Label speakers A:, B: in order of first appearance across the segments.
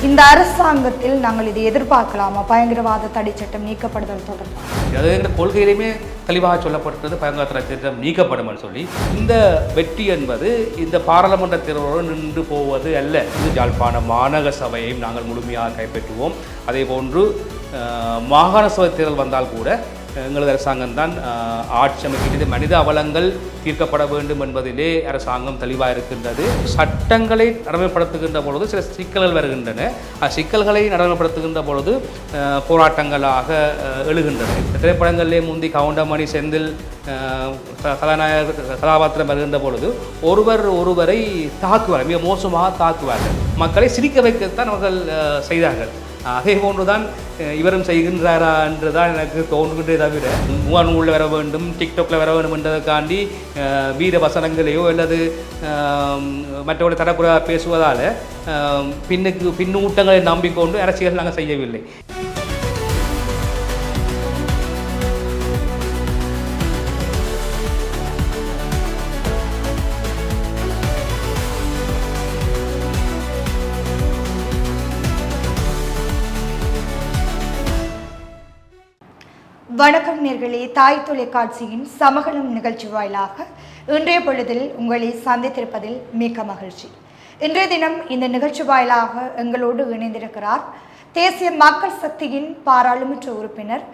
A: இந்த அரசாங்கத்தில் நாங்கள் இதை எதிர்பார்க்கலாமா? பயங்கரவாத தடை சட்டம் நீக்கப்படுதல் தொடர்பாக
B: அது கொள்கையிலுமே தெளிவாக சொல்லப்பட்டது பயங்கரவாத தடை சட்டம் நீக்கப்படும் சொல்லி. இந்த வெற்றி என்பது இந்த பாராளுமன்ற தேர்தலோடு நின்று போவது அல்ல. இது யாழ்ப்பாண மாநகர சபையையும் நாங்கள் முழுமையாக கைப்பற்றுவோம். அதே போன்று மாகாண சபை தேர்தல் வந்தால் கூட எங்களது அரசாங்கம் தான் ஆட்சி அமைக்கின்றது. மனித அவலங்கள் தீர்க்கப்பட வேண்டும் என்பதிலே அரசாங்கம் தெளிவாக இருக்கின்றது. சட்டங்களை நடைமுறைப்படுத்துகின்ற பொழுது சில சிக்கல்கள் வருகின்றன. சிக்கல்களை நடைமுறைப்படுத்துகின்ற பொழுது போராட்டங்களாக எழுகின்றன. திரைப்படங்களிலே முந்தி கவுண்டமணி செந்தில் கதாபாத்திரம் வருகின்ற பொழுது ஒருவரை தாக்குவார்கள், மிக மோசமாக தாக்குவார்கள். மக்களை சிரிக்க வைக்கத்தான் அவர்கள் செய்தார்கள். அதே போன்றுதான் இவரும் செய்கின்றாரா என்றுதான் எனக்கு தோன்றுகின்றே தவிர முகநூலில் வர வேண்டும், டிக்டாக்ல வர வேண்டும் என்றதுக்காண்டி வீர வசனங்களையோ அல்லது மற்றவர்கள் தரப்புற பேசுவதால் பின்னூட்டங்களை நம்பிக்கொண்டு அரசியல் நாங்கள் செய்யவில்லை.
A: வணக்கம் நேர்களே, தாய் தொலைக்காட்சியின் சமகலம் நிகழ்ச்சி வாயிலாக இன்றைய பொழுதில் உங்களை சந்தித்திருப்பதில் மிக்க மகிழ்ச்சி. இன்றைய தினம் இந்த நிகழ்ச்சி வாயிலாக எங்களோடு இணைந்திருக்கிறார் தேசிய மக்கள் சக்தியின் பாராளுமன்ற உறுப்பினர்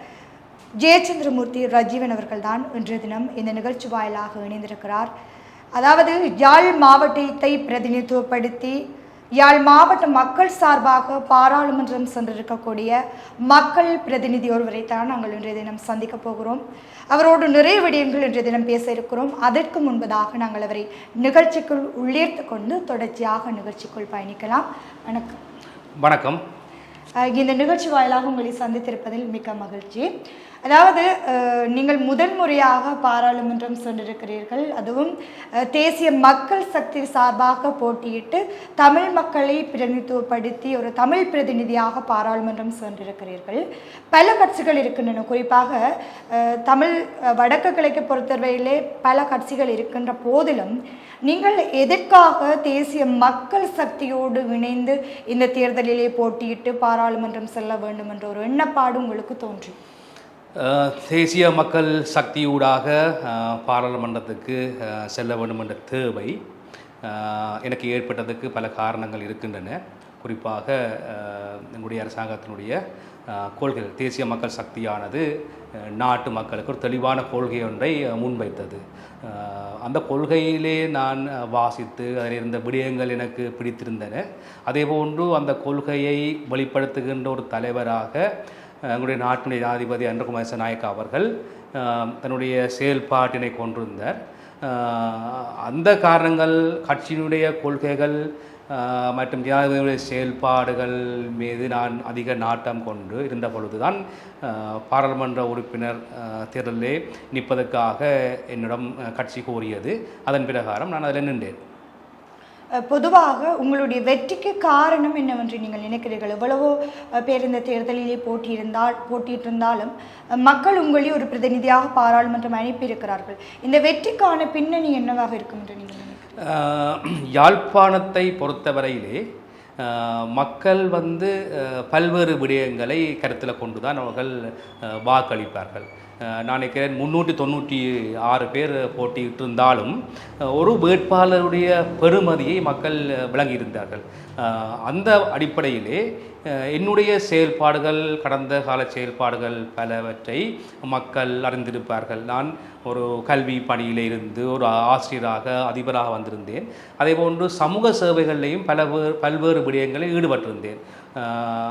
A: ஜெயச்சந்திரமூர்த்தி ரஜீவன் அவர்கள்தான் இன்றைய தினம் இந்த நிகழ்ச்சி வாயிலாக இணைந்திருக்கிறார். அதாவது யாழ் மாவட்டத்தை பிரதிநிதித்துவப்படுத்தி யாழ் மாவட்ட மக்கள் சார்பாக பாராளுமன்றம் சென்றிருக்கக்கூடிய மக்கள் பிரதிநிதி ஒருவரைத்தான் நாங்கள் இன்றைய தினம் சந்திக்க போகிறோம். அவரோடு நிறைய விடயங்கள் இன்றைய தினம் பேச இருக்கிறோம். அதற்கு முன்பதாக நாங்கள் அவரை நிகழ்ச்சிக்குள் உள்ளீர்த்து கொண்டு தொடர்ச்சியாக நிகழ்ச்சிக்குள் பயணிக்கலாம். வணக்கம்.
B: வணக்கம்.
A: இந்த நிகழ்ச்சி வாயிலாக உங்களை சந்தித்திருப்பதில் மிக்க மகிழ்ச்சி. அதாவது நீங்கள் முதன்முறையாக பாராளுமன்றம் சென்றிருக்கிறீர்கள். அதுவும் தேசிய மக்கள் சக்தி சார்பாக போட்டியிட்டு தமிழ் மக்களை பிரதிநிதித்துவப்படுத்தி ஒரு தமிழ் பிரதிநிதியாக பாராளுமன்றம் சென்றிருக்கிறீர்கள். பல கட்சிகள் இருக்கின்றன. குறிப்பாக தமிழ் வடக்கு கிழக்கு பொறுத்தவரையிலே பல கட்சிகள் இருக்கின்ற போதிலும் நீங்கள் எதற்காக தேசிய மக்கள் சக்தியோடு இணைந்து இந்த தேர்தலிலே போட்டியிட்டு பாராளுமன்றம் செல்ல வேண்டும் என்ற ஒரு எண்ணப்பாடு உங்களுக்கு தோன்றி?
B: தேசிய மக்கள் சக்தியூடாக பாராளுமன்றத்துக்கு செல்ல வேண்டும் என்ற தேவை எனக்கு ஏற்பட்டதுக்கு பல காரணங்கள் இருக்கின்றன. குறிப்பாக எங்களுடைய அரசாங்கத்தினுடைய கொள்கைகள், தேசிய மக்கள் சக்தியானது நாட்டு மக்களுக்கு ஒரு தெளிவான கொள்கை ஒன்றை முன்வைத்தது. அந்த கொள்கையிலே நான் வாசித்து அதில் இருந்த விடயங்கள் எனக்கு பிடித்திருந்தன. அதேபோன்று அந்த கொள்கையை வெளிப்படுத்துகின்ற ஒரு தலைவராக எங்களுடைய நாட்டினுடைய ஜனாதிபதி அன்றகுமார் திசாநாயக்கா அவர்கள் தன்னுடைய செயல்பாட்டினை கொண்டிருந்தார். அந்த காரணங்கள், கட்சியினுடைய கொள்கைகள் மற்றும் ஜனாதிபதியுடைய செயல்பாடுகள் மீது நான் அதிக நாட்டம் கொண்டு இருந்த பொழுதுதான் பாராளுமன்ற உறுப்பினர் தேர்தலிலே நிற்பதற்காக என்னிடம் கட்சி கோரியது. அதன் பிரகாரம் நான் அதில் நின்றேன்.
A: பொதுவாக உங்களுடைய வெற்றிக்கு காரணம் என்னவென்று நீங்கள் நினைக்கிறீர்கள்? எவ்வளவோ பேர் இந்த தேர்தலிலே போட்டியிட்டிருந்தாலும் மக்கள் உங்களை ஒரு பிரதிநிதியாக பாராளுமன்றம் அனுப்பியிருக்கிறார்கள். இந்த வெற்றிக்கான பின்னணி என்னவாக இருக்கும் என்று நீங்கள் நினைக்கிறீர்கள்?
B: யாழ்ப்பாணத்தை பொறுத்தவரையிலே மக்கள் பல்வேறு விடயங்களை கருத்தில் கொண்டுதான் அவர்கள் வாக்களிப்பார்கள். நான் நினைக்கிறேன் 396 பேர் போட்டியிட்டிருந்தாலும் ஒரு வேட்பாளருடைய பெறுமதியை மக்கள் விளங்கியிருந்தார்கள். அந்த அடிப்படையிலே என்னுடைய செயல்பாடுகள், கடந்த கால செயல்பாடுகள் பலவற்றை மக்கள் அறிந்திருப்பார்கள். நான் ஒரு கல்வி பணியில் இருந்து ஒரு ஆசிரியராக, அதிபராக வந்திருந்தேன். அதேபோன்று சமூக சேவைகளிலையும் பல்வேறு விடயங்களில் ஈடுபட்டிருந்தேன்.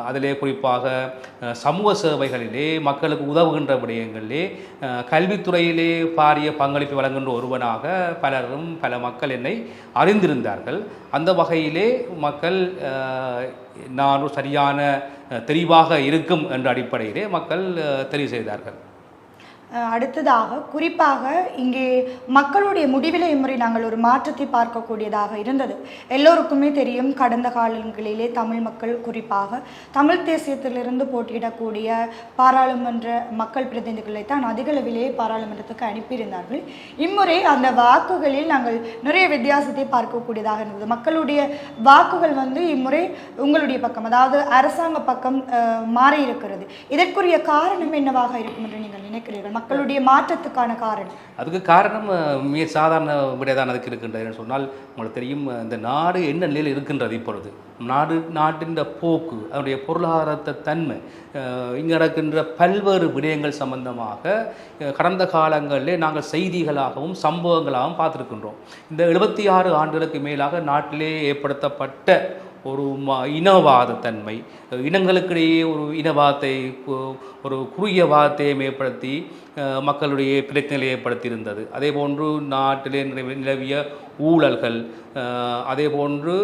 B: அதிலே குறிப்பாக சமூக சேவைகளிலே மக்களுக்கு உதவுகின்ற விடயங்களிலே கல்வித்துறையிலே பாரிய பங்களிப்பு வழங்குகின்ற ஒருவனாக பல மக்கள் என்னை அறிந்திருந்தார்கள். அந்த வகையிலே மக்கள் நான் சரியான தெரிவாக இருக்கும் என்ற அடிப்படையிலே மக்கள் தெரிவு செய்தார்கள்.
A: அடுத்ததாக குறிப்பாக இங்கே மக்களுடைய முடிவில் இம்முறை நாங்கள் ஒரு மாற்றத்தை பார்க்கக்கூடியதாக இருந்தது. எல்லோருக்குமே தெரியும், கடந்த காலங்களிலே தமிழ் மக்கள் குறிப்பாக தமிழ் தேசியத்திலிருந்து போட்டியிடக்கூடிய பாராளுமன்ற மக்கள் பிரதிநிதிகளை தான் அதிகளவிலே பாராளுமன்றத்துக்கு அனுப்பியிருந்தார்கள். இம்முறை அந்த வாக்குகளில் நாங்கள் நிறைய வித்தியாசத்தை பார்க்கக்கூடியதாக இருந்தது. மக்களுடைய வாக்குகள் இம்முறை உங்களுடைய பக்கம், அதாவது அரசாங்க பக்கம் மாறி இருக்கிறது. இதற்குரிய காரணம் என்னவாக இருக்கும் என்று நீங்கள் நினைக்கிறீர்கள்? மக்களுடைய மாற்றத்துக்கான காரணம்,
B: அதுக்கு காரணம் மிக சாதாரண விடைதான் அதுக்கு இருக்கின்றது சொன்னால், உங்களுக்கு தெரியும் இந்த நாடு என்ன நிலையில் இருக்கின்றது. இப்பொழுது நாட்டின் போக்கு, அதனுடைய பொருளாதாரத்தை தன்மை, இங்கே நடக்கின்ற பல்வேறு விடயங்கள் சம்பந்தமாக கடந்த காலங்களிலே நாங்கள் செய்திகளாகவும் சம்பவங்களாகவும் பார்த்துருக்கின்றோம். இந்த 76 ஆண்டுகளுக்கு மேலாக நாட்டிலே ஏற்படுத்தப்பட்ட ஒரு இனவாத தன்மை, இனங்களுக்கிடையே ஒரு இனவாதத்தை, ஒரு குறுகிய வாதத்தை ஏற்படுத்தி மக்களுடைய பிரச்சனைகளை ஏற்படுத்தியிருந்தது. அதே போன்று நாட்டிலே நிலவிய ஊழல்கள், அதே போன்று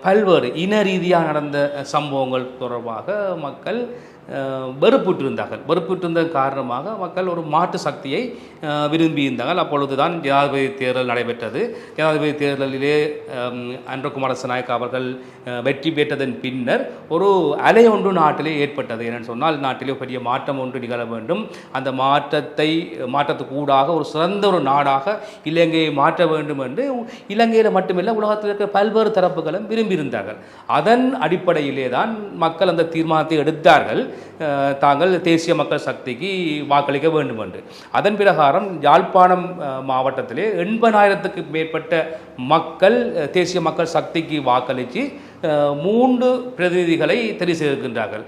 B: பல்வேறு இன ரீதியாக நடந்த சம்பவங்கள் தொடர்பாக மக்கள் வெறுப்புற்றிருந்த காரணமாக மக்கள் ஒரு மாற்று சக்தியை விரும்பியிருந்தார்கள். அப்பொழுதுதான் ஜனாதிபதி தேர்தல் நடைபெற்றது. ஜனாதிபதி தேர்தலிலே அன்ர குமாரநாயக்க அவர்கள் வெற்றி பெற்றதன் பின்னர் ஒரு அலை ஒன்று நாட்டிலே ஏற்பட்டது. என்னென்னு சொன்னால், நாட்டிலே பெரிய மாற்றம் ஒன்று நிகழ வேண்டும், அந்த மாற்றத்துக்கு ஊடாக ஒரு சிறந்த ஒரு நாடாக இலங்கையை மாற்ற வேண்டும் என்று இலங்கையில் மட்டுமில்லை உலகத்தில் இருக்கிற பல்வேறு தரப்புகளும் விரும்பியிருந்தார்கள். அதன் அடிப்படையிலே தான் மக்கள் அந்த தீர்மானத்தை எடுத்தார்கள், தாங்கள் தேசிய மக்கள் சக்திக்கு வாக்களிக்க வேண்டும் என்று. அதன் பிரகாரம் யாழ்ப்பாணம் மாவட்டத்திலே 80,000க்கு மேற்பட்ட மக்கள் தேசிய மக்கள் சக்திக்கு வாக்களித்து 3 பிரதிநிதிகளை தெரிவு செய்திருக்கின்றார்கள்.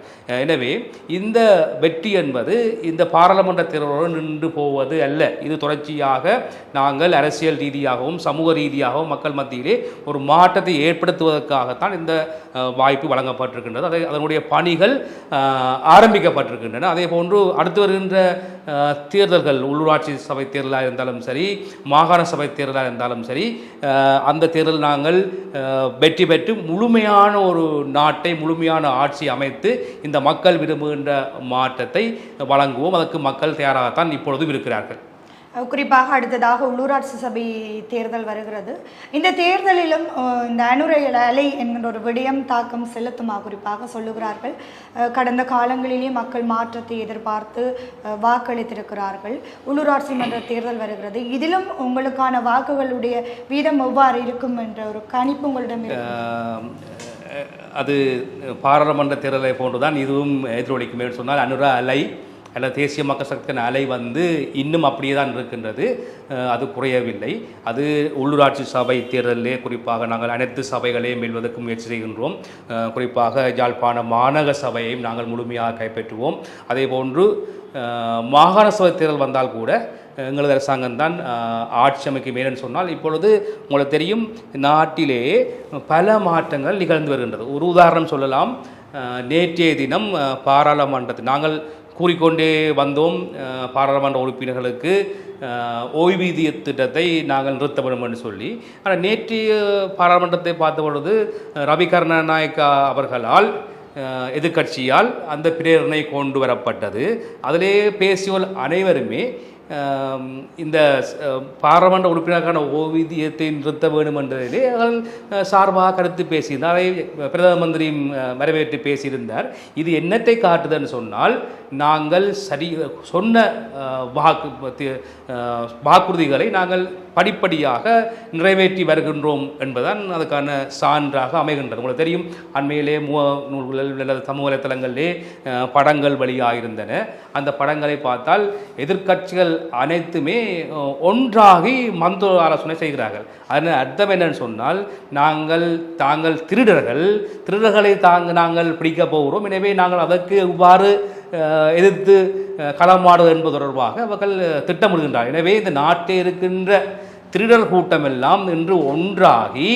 B: எனவே இந்த வெற்றி என்பது இந்த பாராளுமன்ற தேர்தலோடு நின்று போவது அல்ல. இது தொடர்ச்சியாக நாங்கள் அரசியல் ரீதியாகவும் சமூக ரீதியாகவும் மக்கள் மத்தியிலே ஒரு மாற்றத்தை ஏற்படுத்துவதற்காகத்தான் இந்த வாய்ப்பு வழங்கப்பட்டிருக்கின்றது. அதனுடைய பணிகள் ஆரம்பிக்கப்பட்டிருக்கின்றன. அதே போன்று அடுத்து வருகின்ற தேர்தல்கள், உள்ளூராட்சி சபை தேர்தலாக இருந்தாலும் சரி, மாகாண சபை தேர்தலாக இருந்தாலும் சரி, அந்த தேர்தல் நாங்கள் வெற்றி பெற்று முழுமையான ஒரு நாட்டை, முழுமையான ஆட்சி அமைத்து இந்த மக்கள் விரும்புகின்ற மாற்றத்தை வழங்குவோம். அதற்கு மக்கள் தயாராகத்தான் இப்பொழுதும் இருக்கிறார்கள்.
A: குறிப்பாக அடுத்ததாக உள்ளூராட்சி சபை தேர்தல் வருகிறது. இந்த தேர்தலிலும் இந்த அனுரையில் அலை என்கின்ற ஒரு விடயம் தாக்கம் செலுத்துமா? குறிப்பாக சொல்லுகிறார்கள், கடந்த காலங்களிலே மக்கள் மாற்றத்தை எதிர்பார்த்து வாக்களித்திருக்கிறார்கள். உள்ளூராட்சி மன்ற தேர்தல் வருகிறது, இதிலும் உங்களுக்கான வாக்குகளுடைய வீதம் எவ்வாறு இருக்கும் என்ற ஒரு கணிப்பு உங்களிடம்
B: அது பாராளுமன்ற தேர்தலை போன்றுதான் இதுவும் எதிரொலிக்கும் சொன்னால், அனுரா அலை அல்ல தேசிய மக்கள் சக்தியின் அலை இன்னும் அப்படியே தான் இருக்கின்றது, அது குறையவில்லை. அது உள்ளூராட்சி சபை தேர்தலிலே குறிப்பாக நாங்கள் அனைத்து சபைகளையும் வெல்வதற்கு முயற்சி செய்கின்றோம். குறிப்பாக யாழ்ப்பாண மாநகர சபையையும் நாங்கள் முழுமையாக கைப்பற்றுவோம். அதே போன்று மாகாண சபை தேர்தல் வந்தால் கூட எங்களது அரசாங்கம் தான் ஆட்சி அமைக்கும். ஏன்னு சொன்னால், இப்பொழுது உங்களுக்கு தெரியும், நாட்டிலே பல மாற்றங்கள் நிகழ்ந்து வருகின்றது. ஒரு உதாரணம் சொல்லலாம். நேற்றைய தினம் பாராளுமன்றத்தில் நாங்கள் கூறிக்கொண்டே வந்தோம், பாராளுமன்ற உறுப்பினர்களுக்கு ஓய்வூதிய திட்டத்தை நாங்கள் நிறுத்த வேண்டும் என்று சொல்லி. ஆனால் நேற்றைய பாராளுமன்றத்தை பார்த்த பொழுது ரவி கருணாநாயக்கா அவர்களால், எதிர்கட்சியால் அந்த பிரேரணை கொண்டு வரப்பட்டது. அதிலே பேசியோர் அனைவருமே இந்த பாராளுமன்ற உறுப்பினருக்கான ஓய்வூதியத்தை நிறுத்த வேண்டும் என்பதிலே அவர்கள் சார்பாக கருத்து பேசியிருந்தார். அதை பிரதம மந்திரியும் வரவேற்று பேசியிருந்தார். இது என்னத்தை காட்டுதுன்னு சொன்னால், நாங்கள் சொன்ன வாக்குறுதிகளை நாங்கள் படிப்படியாக நிறைவேற்றி வருகின்றோம் என்பதுதான் அதுக்கான சான்றாக அமைகின்றது. உங்களுக்கு தெரியும், அண்மையிலே நூல்கள் அல்லது சமூக வலைத்தளங்களிலே படங்கள் வெளியாகிருந்தன. அந்த படங்களை பார்த்தால் எதிர்க்கட்சிகள் அனைத்துமே ஒன்றாகி மந்திர ஆலோசனை செய்கிறார்கள். அதன் அர்த்தம் என்னன்னு சொன்னால், தாங்கள் திருடர்களை நாங்கள் பிடிக்கப் போகிறோம், எனவே நாங்கள் அதற்கு எவ்வாறு எதிர்த்து களமாடுவது என்பது தொடர்பாக அவர்கள் திட்டமிடுகின்றார். எனவே இந்த நாட்டில் இருக்கின்ற திருடர் கூட்டமெல்லாம் இன்று ஒன்றாகி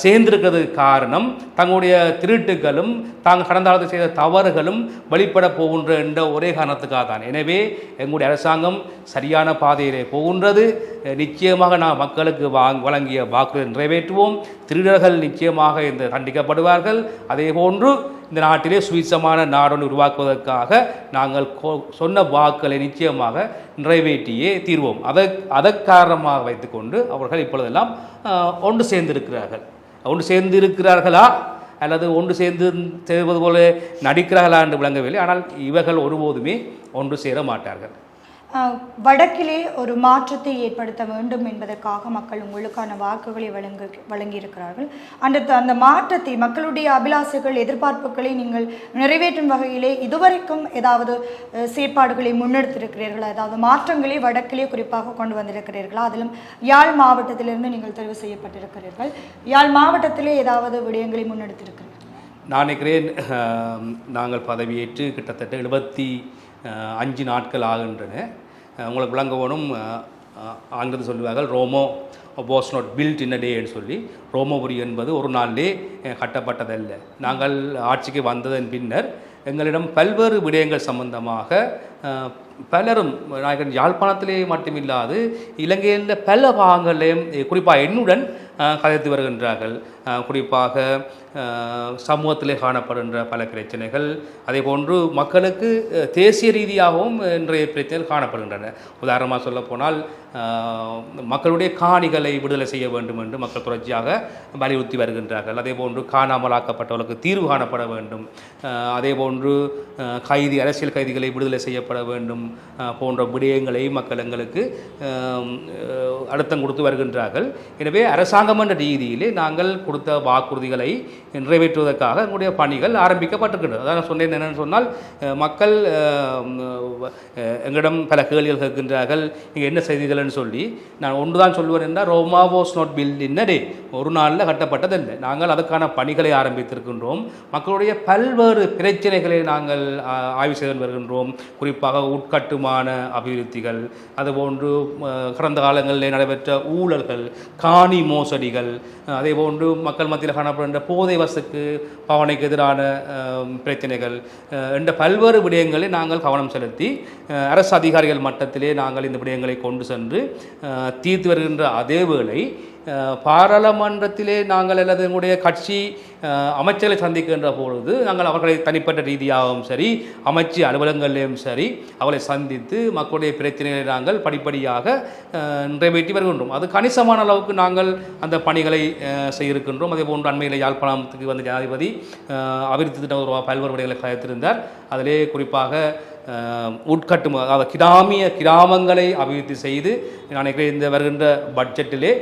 B: சேர்ந்திருக்கிறதுக்கு காரணம் தங்களுடைய திருட்டுகளும் தாங்கள் கடந்த காலத்தில் செய்த தவறுகளும் வெளிப்பட போகின்ற என்ற ஒரே காரணத்துக்காக தான். எனவே எங்களுடைய அரசாங்கம் சரியான பாதையிலே போகின்றது. நிச்சயமாக நாம் மக்களுக்கு வழங்கிய வாக்குறுதியை நிறைவேற்றுவோம். திருடர்கள் நிச்சயமாக இந்த தண்டிக்கப்படுவார்கள். அதே போன்று இந்த நாட்டிலே சுவிசமான நாடொன்று உருவாக்குவதற்காக நாங்கள் சொன்ன வாக்குகளை நிச்சயமாக நிறைவேற்றியே தீர்வோம். அதை காரணமாக வைத்துக்கொண்டு அவர்கள் இப்பொழுதெல்லாம் ஒன்று சேர்ந்திருக்கிறார்களா அல்லது ஒன்று சேர்வது போல நடிக்கிறார்களா என்று விளங்கவில்லை. ஆனால் இவர்கள் ஒருபோதுமே ஒன்று சேர மாட்டார்கள்.
A: வடக்கிலே ஒரு மாற்றத்தை ஏற்படுத்த வேண்டும் என்பதற்காக மக்கள் உங்களுக்கான வாக்குகளை வழங்கியிருக்கிறார்கள். அந்த மாற்றத்தை, மக்களுடைய அபிலாசைகள், எதிர்பார்ப்புகளை நீங்கள் நிறைவேற்றும் வகையிலே இதுவரைக்கும் ஏதாவது செயற்பாடுகளை முன்னெடுத்திருக்கிறீர்களா? ஏதாவது மாற்றங்களை வடக்கிலே குறிப்பாக கொண்டு வந்திருக்கிறீர்களா? அதிலும் யாழ் மாவட்டத்திலிருந்து நீங்கள் தெரிவு செய்யப்பட்டிருக்கிறீர்கள். யாழ் மாவட்டத்திலே ஏதாவது விடயங்களை முன்னெடுத்திருக்கிறீர்கள்?
B: நான் நினைக்கிறேன், நாங்கள் பதவியேற்று கிட்டத்தட்ட 75 நாட்கள் ஆகின்றன. உங்களுக்கு விளங்க வேணும், ஆங்கிலத்தில் சொல்லுவார்கள் ரோமோ வாஸ் நாட் பில்ட் இன் அ டேன்னு சொல்லி. ரோமபுரி என்பது ஒரு நாளிலே கட்டப்பட்டதல்ல. நாங்கள் ஆட்சிக்கு வந்ததன் பின்னர் எங்களிடம் பல்வேறு விடயங்கள் சம்பந்தமாக பலரும், யாழ்ப்பாணத்திலே மட்டுமில்லாது இலங்கையில் பல பாகங்களையும் குறிப்பாக என்னுடன் கதைத்து வருகின்றார்கள். குறிப்பாக சமூகத்திலே காணப்படுகின்ற பல பிரச்சனைகள், அதே போன்று மக்களுக்கு தேசிய ரீதியாகவும் இன்றைய பிரச்சனைகள் காணப்படுகின்றன. உதாரணமாக சொல்லப்போனால் மக்களுடைய காணிகளை விடுதலை செய்ய வேண்டும் என்று மக்கள் தொடர்ச்சியாக வலியுறுத்தி வருகின்றார்கள். அதே போன்று காணாமலாக்கப்பட்டவர்களுக்கு தீர்வு காணப்பட வேண்டும், அதே போன்று அரசியல் கைதிகளை விடுதலை செய்யப்பட வேண்டும் போன்ற விடயங்களை மக்கள் எங்களுக்கு அழுத்தம் கொடுத்து வருகின்றார்கள். எனவே அரசாங்கம் என்ற ரீதியிலே நாங்கள் கொடுத்த வாக்குறுதிகளை நிறைவேற்றுவதற்காக எங்களுடைய பணிகள் ஆரம்பிக்கப்பட்டிருக்கின்றது. அதான் சொன்னேன். என்னென்னு சொன்னால், மக்கள் எங்களிடம் பல கேள்விகள் கேட்கின்றார்கள், நீங்கள் என்ன செய்தீர்கள்னு சொல்லி. நான் ஒன்று தான் சொல்லுவேன் என்றால், ரோமா வாஸ் நாட் பில்ட் இன் அ டே, ஒரு நாளில் கட்டப்பட்டதில்லை. நாங்கள் அதுக்கான பணிகளை ஆரம்பித்திருக்கின்றோம். மக்களுடைய பல்வேறு பிரச்சனைகளை நாங்கள் ஆய்வு செய்து வருகின்றோம். குறிப்பாக உட்கட்டுமான அபிவிருத்திகள், அதுபோன்று கடந்த காலங்களில் நடைபெற்ற ஊழல்கள், காணி மோசடிகள், அதே போன்று மக்கள் மத்தியில் காணப்படுகின்ற போதை வசுக்கு பாவனைக்கு எதிரான பிரச்சனைகள் என்ற பல்வேறு விடயங்களை நாங்கள் கவனம் செலுத்தி அரசு அதிகாரிகள் மட்டத்திலே நாங்கள் இந்த விடயங்களை கொண்டு சென்று தீர்த்து வருகின்ற அதே வேளை பாராளுமன்றத்திலே நாங்கள் அல்லது எங்களுடைய கட்சி அமைச்சர்களை சந்திக்கின்ற பொழுது நாங்கள் அவர்களை தனிப்பட்ட ரீதியாகவும் சரி, அமைச்சு அலுவலகங்களிலும் சரி, அவர்களை சந்தித்து மக்களுடைய பிரச்சனைகளை நாங்கள் படிப்படியாக நிறைவேற்றி வருகின்றோம். அது கணிசமான அளவுக்கு நாங்கள் அந்த பணிகளை செய்திருக்கின்றோம். அதே போன்று அண்மையில் யாழ்ப்பாணத்துக்கு வந்த ஜனாதிபதி அபிவிருத்தி திட்ட பல்வேறு விடயங்களை கதைத்திருந்தார். அதிலே குறிப்பாக உட்கட்டுமா, அதாவது கிராமங்களை அபிவிருத்தி செய்து நான் இந்த வருகின்ற பட்ஜெட்டிலே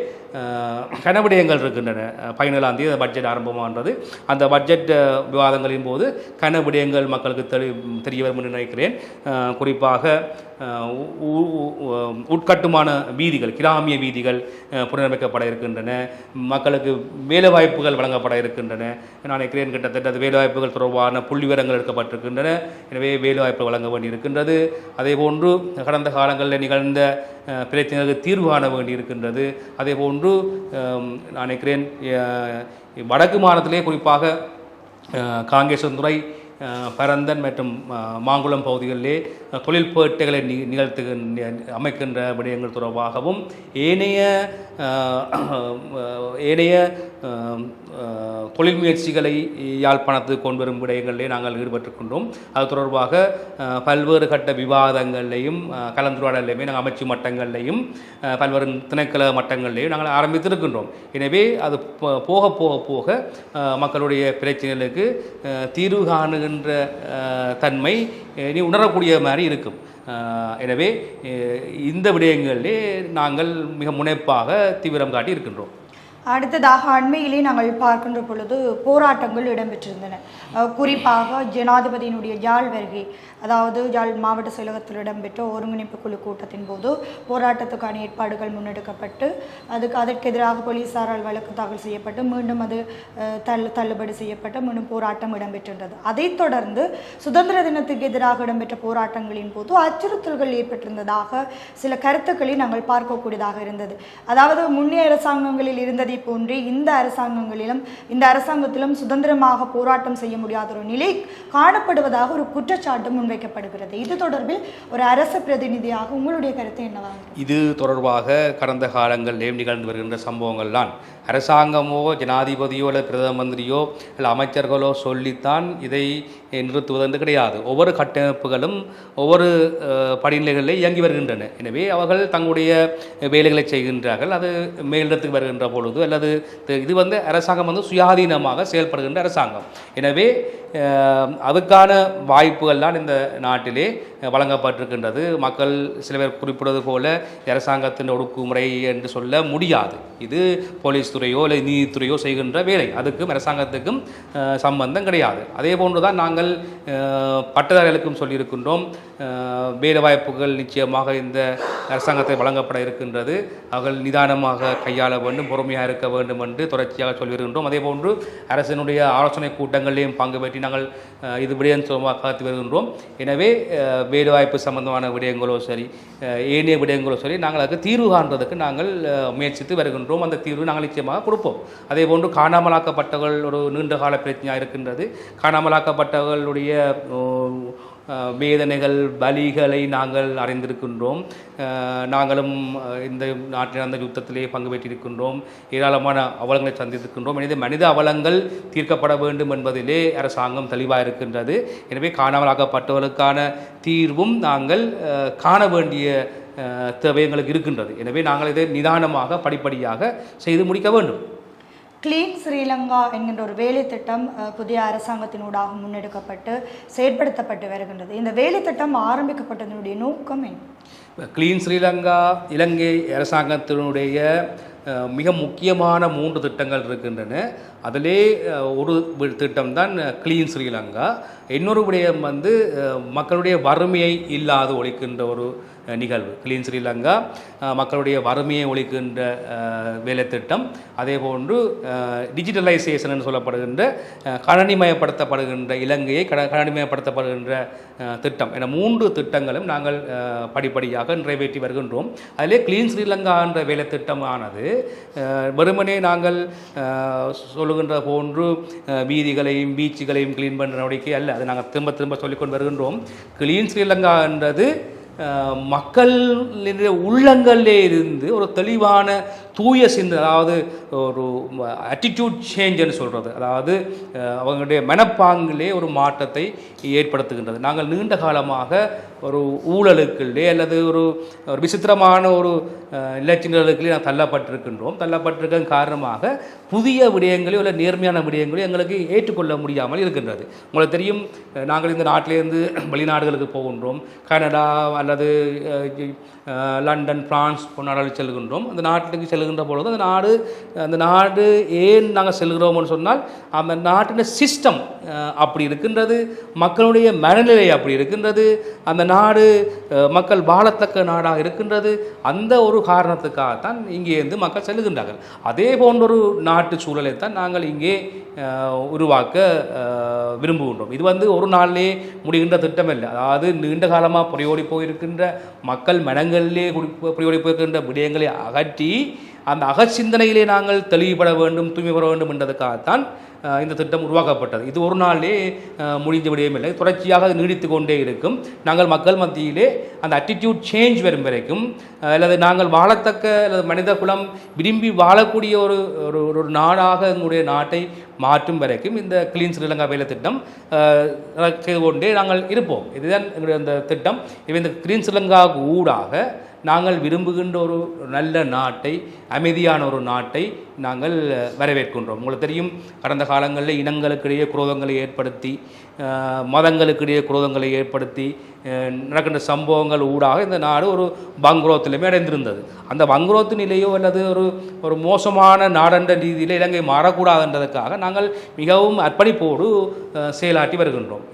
B: கனவிடயங்கள் இருக்கின்றன. 17ஆம் தேதி பட்ஜெட் ஆரம்பமானது. அந்த பட்ஜெட் விவாதங்களின் போது கனவிடயங்கள் மக்களுக்கு தெரிய வரும் என்று நினைக்கிறேன். குறிப்பாக உட்கட்டுமான வீதிகள், கிராமிய வீதிகள் புனரமைக்கப்பட இருக்கின்றன. மக்களுக்கு வேலைவாய்ப்புகள் வழங்கப்பட இருக்கின்றன. நான் நினைக்கிறேன் கிட்டத்தட்ட அது வேலைவாய்ப்புகள் தொடர்பான புள்ளிவிவரங்கள் எடுக்கப்பட்டிருக்கின்றன. எனவே வேலைவாய்ப்பு வழங்க வேண்டி இருக்கின்றது. அதே போன்று கடந்த காலங்களில் நிகழ்ந்த பிரச்சனைகளுக்கு தீர்வு காண வேண்டி இருக்கின்றது. அதே போன்று நான் நினைக்கிறேன் வடக்கு மாநிலத்திலே குறிப்பாக காங்கேசன்துறை, பரந்தன் மற்றும் மாங்குளம் பகுதிகளிலே தொழில்பேட்டைகளை அமைக்கின்ற விடயங்கள் தொடர்பாகவும் ஏனைய தொழில் முயற்சிகளை யாழ்ப்பாணத்துக்கு கொண்டு வரும் விடயங்களிலே நாங்கள் ஈடுபட்டிருக்கின்றோம். அது தொடர்பாக பல்வேறு கட்ட விவாதங்களையும் கலந்துரையாடலையுமே நாங்கள் அமைச்சு மட்டங்கள்லையும் பல்வேறு திணைக்கள மட்டங்கள்லையும் நாங்கள் ஆரம்பித்திருக்கின்றோம். எனவே அது போக போக போக மக்களுடைய பிரச்சனைகளுக்கு தீர்வு காணுகின்ற தன்மை இனி உணரக்கூடிய மாதிரி இருக்கும். எனவே இந்த விடயங்களிலே நாங்கள் மிக முனைப்பாக தீவிரம் காட்டி இருக்கின்றோம்.
A: அடுத்ததாக அண்மையிலே நாங்கள் பார்க்கின்ற பொழுது போராட்டங்கள் இடம்பெற்றிருந்தன. குறிப்பாக ஜனாதிபதியினுடைய யாழ் வருகை, அதாவது யாழ் மாவட்ட செயலகத்தில் இடம்பெற்ற ஒருங்கிணைப்பு குழு கூட்டத்தின் போது போராட்டத்துக்கான ஏற்பாடுகள் முன்னெடுக்கப்பட்டு அதற்கு எதிராக போலீசாரால் வழக்கு தாக்கல் செய்யப்பட்டு மீண்டும் அது தள்ளுபடி செய்யப்பட்டு மீண்டும் போராட்டம் இடம்பெற்றிருந்தது. அதைத் தொடர்ந்து சுதந்திர தினத்துக்கு எதிராக இடம்பெற்ற போராட்டங்களின் போது அச்சுறுத்தல்கள் ஏற்பட்டிருந்ததாக சில கருத்துக்களை நாங்கள் பார்க்கக்கூடியதாக இருந்தது. அதாவது முன்னே அரசாங்கங்களில் இருந்ததை போன்றே இந்த அரசாங்கத்திலும் சுதந்திரமாக போராட்டம் செய்ய முடியாத ஒரு நிலை காணப்படுவதாக ஒரு குற்றச்சாட்டு முன்வைக்கப்படுகிறது. இது தொடர்பில் ஒரு அரசு பிரதிநிதியாக உங்களுடைய கருத்து என்னவாக?
B: இது தொடர்பாக கடந்த காலங்களில் நிகழ்ந்து வருகின்ற சம்பவங்கள் தான் அரசாங்கமோ ஜனாதிபதியோ இல்லை பிரதம மந்திரியோ இல்லை அமைச்சர்களோ சொல்லித்தான் இதை நிறுத்துவதென்று கிடையாது. ஒவ்வொரு கட்டமைப்புகளும் ஒவ்வொரு படிநிலைகளில் இயங்கி வருகின்றன. எனவே அவர்கள் தங்களுடைய வேலைகளை செய்கின்றார்கள். அது மேலிடத்துக்கு வருகின்ற பொழுது அல்லது இது அரசாங்கம் சுயாதீனமாக செயல்படுகின்ற அரசாங்கம். எனவே அதுக்கான வாய்ப்புகள் தான் இந்த நாட்டிலே வழங்கப்பட்டிருக்கின்றது. மக்கள் சில பேர் குறிப்பிடுவது போல அரசாங்கத்தின் ஒடுக்குமுறை என்று சொல்ல முடியாது. இது போலீஸ் துறையோ இல்லை நீதித்துறையோ செய்கின்ற வேலை. அதுக்கும் அரசாங்கத்துக்கும் சம்பந்தம் கிடையாது. அதே போன்று தான் நாங்கள் பட்டதாரிகளுக்கும் சொல்லியிருக்கின்றோம். வேலை வாய்ப்புகள் நிச்சயமாக இந்த அரசாங்கத்தை வழங்கப்பட இருக்கின்றது. அவர்கள் நிதானமாக கையாள வேண்டும், பொறுமையாக இருக்க வேண்டும் என்று தொடர்ச்சியாக சொல்லியிருக்கின்றோம். அதே போன்று அரசினுடைய ஆலோசனை கூட்டங்களிலேயும் பங்கு பெற்றி நாங்கள் இது விடயம் சுலமாக காத்து வருகின்றோம். எனவே வேலைவாய்ப்பு சம்பந்தமான விடயங்களோ சரி, ஏனைய விடயங்களோ சரி, நாங்கள் அதுக்கு தீர்வு காண்றதுக்கு நாங்கள் முயற்சித்து வருகின்றோம். அந்த தீர்வு நாங்கள் நிச்சயமாக கொடுப்போம். அதே போன்று காணாமலாக்கப்பட்டவர்கள் ஒரு நீண்டகால பிரச்சனையாக இருக்கின்றது. காணாமலாக்கப்பட்டவர்களுடைய வேதனைகள் வலிகளை நாங்கள் அறிந்திருக்கின்றோம். நாங்களும் இந்த நாட்டில் நடந்த யுத்தத்திலே பங்கு பெற்றிருக்கின்றோம். ஏராளமான அவலங்களை சந்தித்திருக்கின்றோம். மனித அவலங்கள் தீர்க்கப்பட வேண்டும் என்பதிலே அரசாங்கம் தெளிவாக இருக்கின்றது. எனவே காணாமலாக்கப்பட்டவர்களுக்கான தீர்வும் நாங்கள் காண வேண்டிய தேவை எங்களுக்கு இருக்கின்றது. எனவே நாங்கள் இதை நிதானமாக படிப்படியாக செய்து முடிக்க வேண்டும்.
A: கிளீன் ஸ்ரீலங்கா என்கின்ற ஒரு வேலை திட்டம் புதிய அரசாங்கத்தினூடாக முன்னெடுக்கப்பட்டு செயற்படுத்தப்பட்டு வருகின்றது. இந்த வேலை திட்டம் ஆரம்பிக்கப்பட்டதனுடைய நோக்கம் என்ன?
B: கிளீன் ஸ்ரீலங்கா இலங்கை அரசாங்கத்தினுடைய மிக முக்கியமான 3 திட்டங்கள் இருக்கின்றன. அதிலே ஒரு திட்டம் தான் கிளீன் ஸ்ரீலங்கா. இன்னொரு விடயம் மக்களுடைய வறுமையை இல்லாது ஒழிக்கின்ற ஒரு நிகழ்வு. கிளீன் ஸ்ரீலங்கா மக்களுடைய வறுமையை ஒழிக்கின்ற வேலை திட்டம். அதே போன்று டிஜிட்டலைசேஷன் சொல்லப்படுகின்ற கணனிமயப்படுத்தப்படுகின்ற இலங்கையை கணனிமயப்படுத்தப்படுகின்ற திட்டம் என 3 திட்டங்களும் நாங்கள் படிப்படியாக நிறைவேற்றி வருகின்றோம். அதிலே கிளீன் ஸ்ரீலங்கா என்ற வேலை திட்டமானது வெறுமனே நாங்கள் சொல்லுகின்ற போன்று வீதிகளையும் பீச்சுகளையும் கிளீன் பண்ணுற நடவடிக்கை அல்ல. அது நாங்கள் திரும்ப திரும்ப சொல்லிக்கொண்டு வருகின்றோம். கிளீன் ஸ்ரீலங்கா என்றது மக்களுடைய உள்ளங்களிலே இருந்து ஒரு தெளிவான தூய சிந்தனை, அதாவது ஒரு ஆட்டிடியூட் சேஞ்சுன்னு சொல்கிறது, அதாவது அவங்களுடைய மனப்பாங்கிலே ஒரு மாற்றத்தை ஏற்படுத்துகின்றது. நாங்கள் நீண்ட காலமாக ஒரு ஊழலுக்குள்ளே அல்லது ஒரு விசித்திரமான ஒரு இலட்சியங்களுக்குள்ளே நான் தள்ளப்பட்டிருக்க காரணமாக புதிய விடயங்களையும் இல்லை நேர்மையான விடயங்களையும் எங்களுக்கு ஏற்றுக்கொள்ள முடியாமல் இருக்கின்றது. உங்களுக்கு தெரியும், நாங்கள் இந்த நாட்டிலேருந்து வெளிநாடுகளுக்கு போகின்றோம். கனடா அல்லது லண்டன், பிரான்ஸ் போன்ற நாடுகளுக்கு செல்கின்றோம். அந்த நாட்டுக்கு செல்கின்ற பொழுது அந்த நாடு ஏன் நாங்கள் செல்கிறோம்னு சொன்னால் அந்த நாட்டின் சிஸ்டம் அப்படி இருக்கின்றது, மக்களுடைய மனநிலை அப்படி இருக்கின்றது, அந்த நாடு மக்கள் வாழத்தக்க நாடாக இருக்கின்றது. அந்த ஒரு காரணத்துக்காகத்தான் இங்கேருந்து மக்கள் செல்கின்றார்கள். அதே போன்ற ஒரு நாட்டு சூழலைத்தான் நாங்கள் இங்கே உருவாக்க விரும்புகின்றோம். இது ஒரு நாளிலே முடிகின்ற திட்டம் இல்லை. அதாவது நீண்ட காலமாக புரியோடி போயிருக்கின்ற மக்கள் மனங்களிலே புரியோடி போயிருக்கின்ற விடயங்களை அகற்றி அந்த அகச்சிந்தனையிலே நாங்கள் தெளிவுபட வேண்டும், தூய்மைப்பட வேண்டும் என்றதுக்காகத்தான் இந்த திட்டம் உருவாக்கப்பட்டது. இது ஒரு நாளிலே முடிந்த விடயம் இல்லை, தொடர்ச்சியாக நீடித்து கொண்டே இருக்கும். நாங்கள் மக்கள் மத்தியிலே அந்த அட்டிடியூட் சேஞ்ச் வரும் வரைக்கும், அல்லது நாங்கள் வாழத்தக்க அல்லது மனித குலம் விரும்பி வாழக்கூடிய ஒரு நாடாக எங்களுடைய நாட்டை மாற்றும் வரைக்கும் இந்த கிளீன் ஸ்ரீலங்கா வேலை திட்டம் செய்து கொண்டே நாங்கள் இருப்போம். இதுதான் எங்களுடைய அந்த திட்டம். இந்த கிளீன் ஸ்ரீலங்காவுக்கு ஊடாக நாங்கள் விரும்புகின்ற ஒரு நல்ல நாட்டை, அமைதியான ஒரு நாட்டை நாங்கள் வரவேற்கின்றோம். உங்களுக்கு தெரியும், கடந்த காலங்களில் இனங்களுக்கிடையே குரோதங்களை ஏற்படுத்தி, மதங்களுக்கிடையே குரோதங்களை ஏற்படுத்தி நடக்கின்ற சம்பவங்கள் ஊடாக இந்த நாடு ஒரு பங்குரோத்திலுமே அடைந்திருந்தது. அந்த பங்குரோத்து நிலையோ அல்லது ஒரு மோசமான நாடென்ற ரீதியில் இலங்கை மாறக்கூடாதுன்றதுக்காக நாங்கள் மிகவும் அர்ப்பணிப்போடு செயலாற்றி வருகின்றோம்.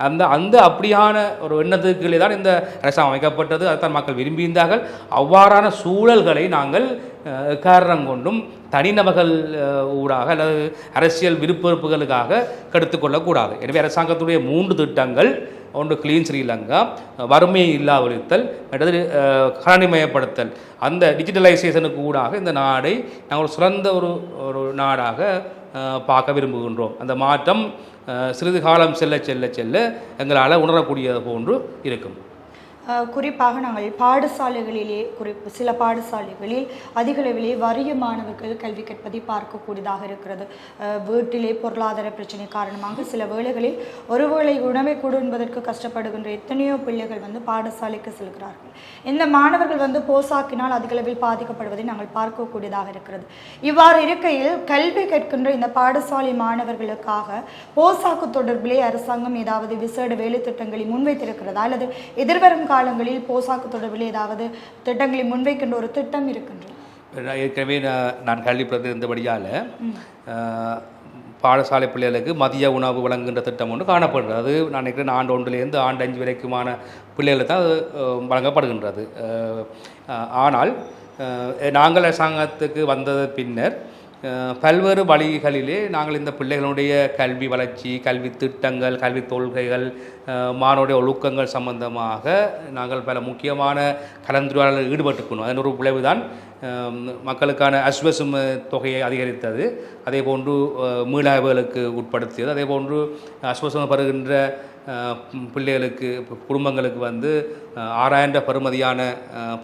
B: அந்த அப்படியான ஒரு எண்ணத்துக்குள்ளே தான் இந்த அரசாங்கம் அமைக்கப்பட்டது. அதுதான் மக்கள் விரும்பியிருந்தார்கள். அவ்வாறான சூழல்களை நாங்கள் காரணம் கொண்டும் தனிநபர்கள் ஊடாக அல்லது அரசியல் விருப்பங்களுக்காக கெடுத்துக்கொள்ளக்கூடாது. எனவே அரசாங்கத்துடைய 3 திட்டங்கள் ஒன்று கிளீன் ஸ்ரீலங்கா, வறுமையை இல்லாவொழித்தல், மற்றது கணினிமயப்படுத்தல். அந்த டிஜிட்டலைசேஷனுக்கு ஊடாக இந்த நாடை நாங்கள் சிறந்த ஒரு நாடாக பார்க்க விரும்புகின்றோம். அந்த மாற்றம் சிறிது காலம் செல்ல செல்ல செல்ல எங்களால் உணரக்கூடியது போன்று இருக்கும்.
A: குறிப்பாக நாங்கள் பாடசாலைகளிலே சில பாடசாலைகளில் அதிகளவிலே வறிய மாணவர்கள் கல்வி கற்பதை பார்க்கக்கூடியதாக இருக்கிறது. வீட்டிலே பொருளாதார பிரச்சனை காரணமாக சில வேளைகளில் ஒருவேளை உணவை கூட என்பதற்கு கஷ்டப்படுகின்ற எத்தனையோ பிள்ளைகள் பாடசாலைக்கு செல்கிறார்கள். இந்த மாணவர்கள் போசாக்கினால் அதிகளவில் பாதிக்கப்படுவதை நாங்கள் பார்க்கக்கூடியதாக இருக்கிறது. இவ்வாறு இருக்கையில் கல்வி கற்கின்ற இந்த பாடசாலை மாணவர்களுக்காக போசாக்கு தொடர்பிலே அரசாங்கம் ஏதாவது விசேட வேலை திட்டங்களை முன்வைத்திருக்கிறதா அல்லது எதிர்வரும் காலங்களில் போசாக்கு தொடர்பில் ஏதாவது திட்டங்களை முன்வைக்கின்ற ஒரு திட்டம் இருக்கின்றது?
B: ஏற்கனவே நான் கல்வி இருந்தபடியால் பாடசாலை பிள்ளைகளுக்கு மதிய உணவு வழங்குகின்ற திட்டம் ஒன்று காணப்படுகிறது. அது நான் நினைக்கிறேன் ஆண்டு 1லேருந்து ஆண்டு 5 வரைக்குமான பிள்ளைகளுக்கு தான் அது வழங்கப்படுகின்றது. ஆனால் நாங்கள் அரசாங்கத்துக்கு வந்தது பின்னர் பல்வேறு வழிகளிலே நாங்கள் இந்த பிள்ளைகளுடைய கல்வி வளர்ச்சி, கல்வி திட்டங்கள், கல்வி கொள்கைகள், மாணவருடைய ஒழுக்கங்கள் சம்பந்தமாக நாங்கள் பல முக்கியமான கலந்துரையாடலில் ஈடுபட்டுக்கணும். அதன் ஒரு விளைவு தான் மக்களுக்கான அஸ்வசும தொகையை அதிகரித்தது, அதே போன்று மீளாய்வுகளுக்கு உட்படுத்தியது, அதே போன்று அஸ்வசுமம் பெறுகின்ற பிள்ளைகளுக்கு குடும்பங்களுக்கு 6000 பெறுமதியான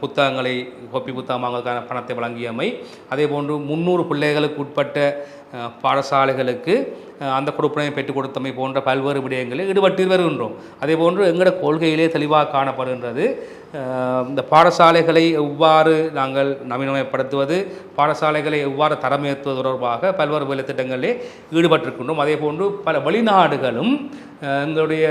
B: புத்தகங்களை கொப்பி புத்தகங்களுக்கான பணத்தை வழங்கியமை, அதே போன்று 300 பிள்ளைகளுக்கு உட்பட்ட பாடசாலைகளுக்கு அந்த கொடுப்பனையை பெற்றுக் கொடுத்தமை போன்ற பல்வேறு விடயங்களில் ஈடுபட்டு வருகின்றோம். அதே போன்று எங்களோட கொள்கையிலே தெளிவாக காணப்படுகின்றது. இந்த பாடசாலைகளை எவ்வாறு நாங்கள் நவீனமயப்படுத்துவது, பாடசாலைகளை எவ்வாறு தரமேற்றுவது தொடர்பாக பல்வேறு வேலை திட்டங்களிலே ஈடுபட்டிருக்கின்றோம். அதே போன்று பல வெளிநாடுகளும் எங்களுடைய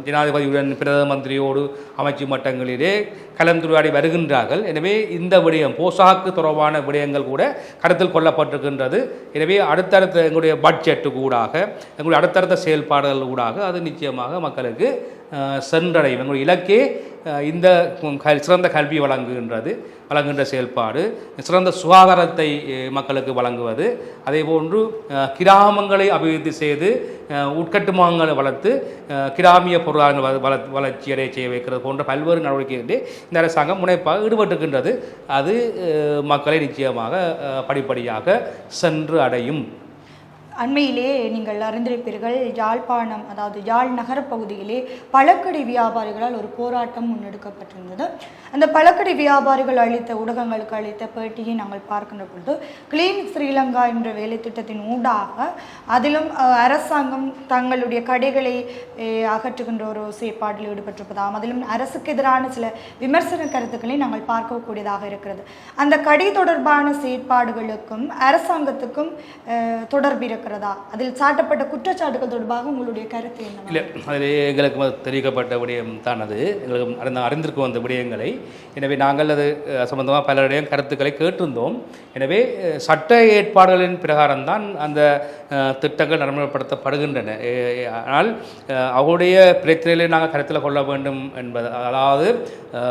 B: ஜனாதிபதியுடன் பிரதம மந்திரியோடு அமைச்சு மட்டங்களிலே கலந்துரையாடி வருகின்றார்கள். எனவே இந்த விடயம் போசாக்கு தொடர்பான விடயங்கள் கூட கருத்தில் கொள்ளப்பட்டிருக்கின்றது. எனவே அடுத்தடுத்த எங்களுடைய பட்ஜெட்டு ஊடாக, எங்களுடைய அடுத்தடுத்த செயல்பாடுகள் ஊடாக அது நிச்சயமாக மக்களுக்கு சென்றடையும். எங்களுடைய இலக்கே இந்த சிறந்த கல்வி வழங்குகின்ற செயல்பாடு, சிறந்த சுகாதாரத்தை மக்களுக்கு வழங்குவது, அதே போன்று கிராமங்களை அபிவிருத்தி செய்து உட்கட்டுமானங்களை வளர்த்து கிராமிய பொருளாதார வளர்ச்சியடைய செய்ய வைக்கிறது போன்ற பல்வேறு நடவடிக்கைகளிலே இந்த அரசாங்கம் முனைப்பாக ஈடுபட்டுகின்றது. அது மக்களை நிச்சயமாக படிப்படியாக சென்று அடையும்.
A: அண்மையிலே நீங்கள் அறிந்திருப்பீர்கள், யாழ்ப்பாணம் அதாவது யாழ் நகர பகுதியிலே பழக்கடை வியாபாரிகளால் ஒரு போராட்டம் முன்னெடுக்கப்பட்டிருந்தது. அந்த பழக்கடை வியாபாரிகள் ஊடகங்களுக்கு அளித்த பேட்டியை நாங்கள் பார்க்கின்ற பொழுது கிளீன் ஸ்ரீலங்கா என்ற வேலை திட்டத்தின் ஊடாக அதிலும் அரசாங்கம் தங்களுடைய கடைகளை அகற்றுகின்ற ஒரு செயற்பாட்டில் ஈடுபட்டிருப்பதாகவும் அதிலும் அரசுக்கு எதிரான சில விமர்சன கருத்துக்களை நாங்கள் பார்க்கக்கூடியதாக இருக்கிறது. அந்த கடை தொடர்பான செயற்பாடுகளுக்கும் அரசாங்கத்துக்கும் தொடர்பு இருக்கிறது. அதில் சாட்டப்பட்ட குற்றச்சாட்டுகள் தொடர்பாக உங்களுடைய கருத்து என்ன?
B: இல்லை, அதில் எங்களுக்கு தெரிவிக்கப்பட்ட விடயம் தான் அது. எங்களுக்கு அறிந்திருக்கும் அந்த விடயங்களை. எனவே நாங்கள் அது சம்பந்தமாக பலருடைய கருத்துக்களை கேட்டிருந்தோம். எனவே சட்ட ஏற்பாடுகளின் பிரகாரம்தான் அந்த திட்டங்கள் நடைமுறைப்படுத்தப்படுகின்றன. ஆனால் அவருடைய பிரச்சனைகளை நாங்கள் கருத்தில் கொள்ள வேண்டும் என்பது, அதாவது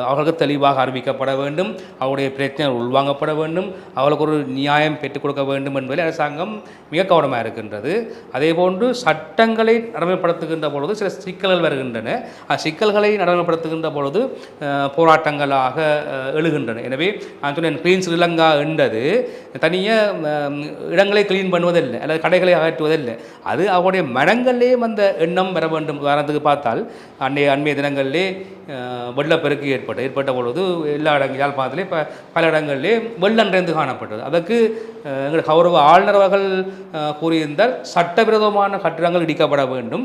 B: அவர்களுக்கு தெளிவாக அறிவிக்கப்பட வேண்டும், அவருடைய பிரச்சனை உள்வாங்கப்பட வேண்டும், அவர்களுக்கு ஒரு நியாயம் பெற்றுக் கொடுக்க வேண்டும் என்பதில் அரசாங்கம் மிக கவனமாக இருக்கின்றது. அதே போன்று சட்டங்களை நடைமுறைப்படுத்துகின்ற பொழுது சில சிக்கல்கள் வருகின்றன. சிக்கல்களை நடைமுறைப்படுத்துகின்ற பொழுது போராட்டங்களாக எழுகின்றன. எனவே நான் சொன்னேன், கிளீன் ஸ்ரீலங்கா என்றது தனியாக இடங்களை கிளீன் பண்ணுவதில்லை அல்லது கடைகளை அகற்றுவதில்லை. அது அவருடைய மனங்களிலே அந்த எண்ணம் வர வேண்டும். உதாரணத்துக்கு பார்த்தால் அண்மைய தினங்களிலே வெள்ளப்பெருக்கு ஏற்பட்ட பொழுது எல்லா யாழ்ப்பாணத்திலே பல இடங்களிலே வெள்ளம் நிறைந்து காணப்பட்டது. அதற்கு எங்கள் கௌரவ ஆளுநர் அவர்கள் கூறியிருந்தால் சட்டவிரோதமான கட்டிடங்கள் இடிக்கப்பட வேண்டும்,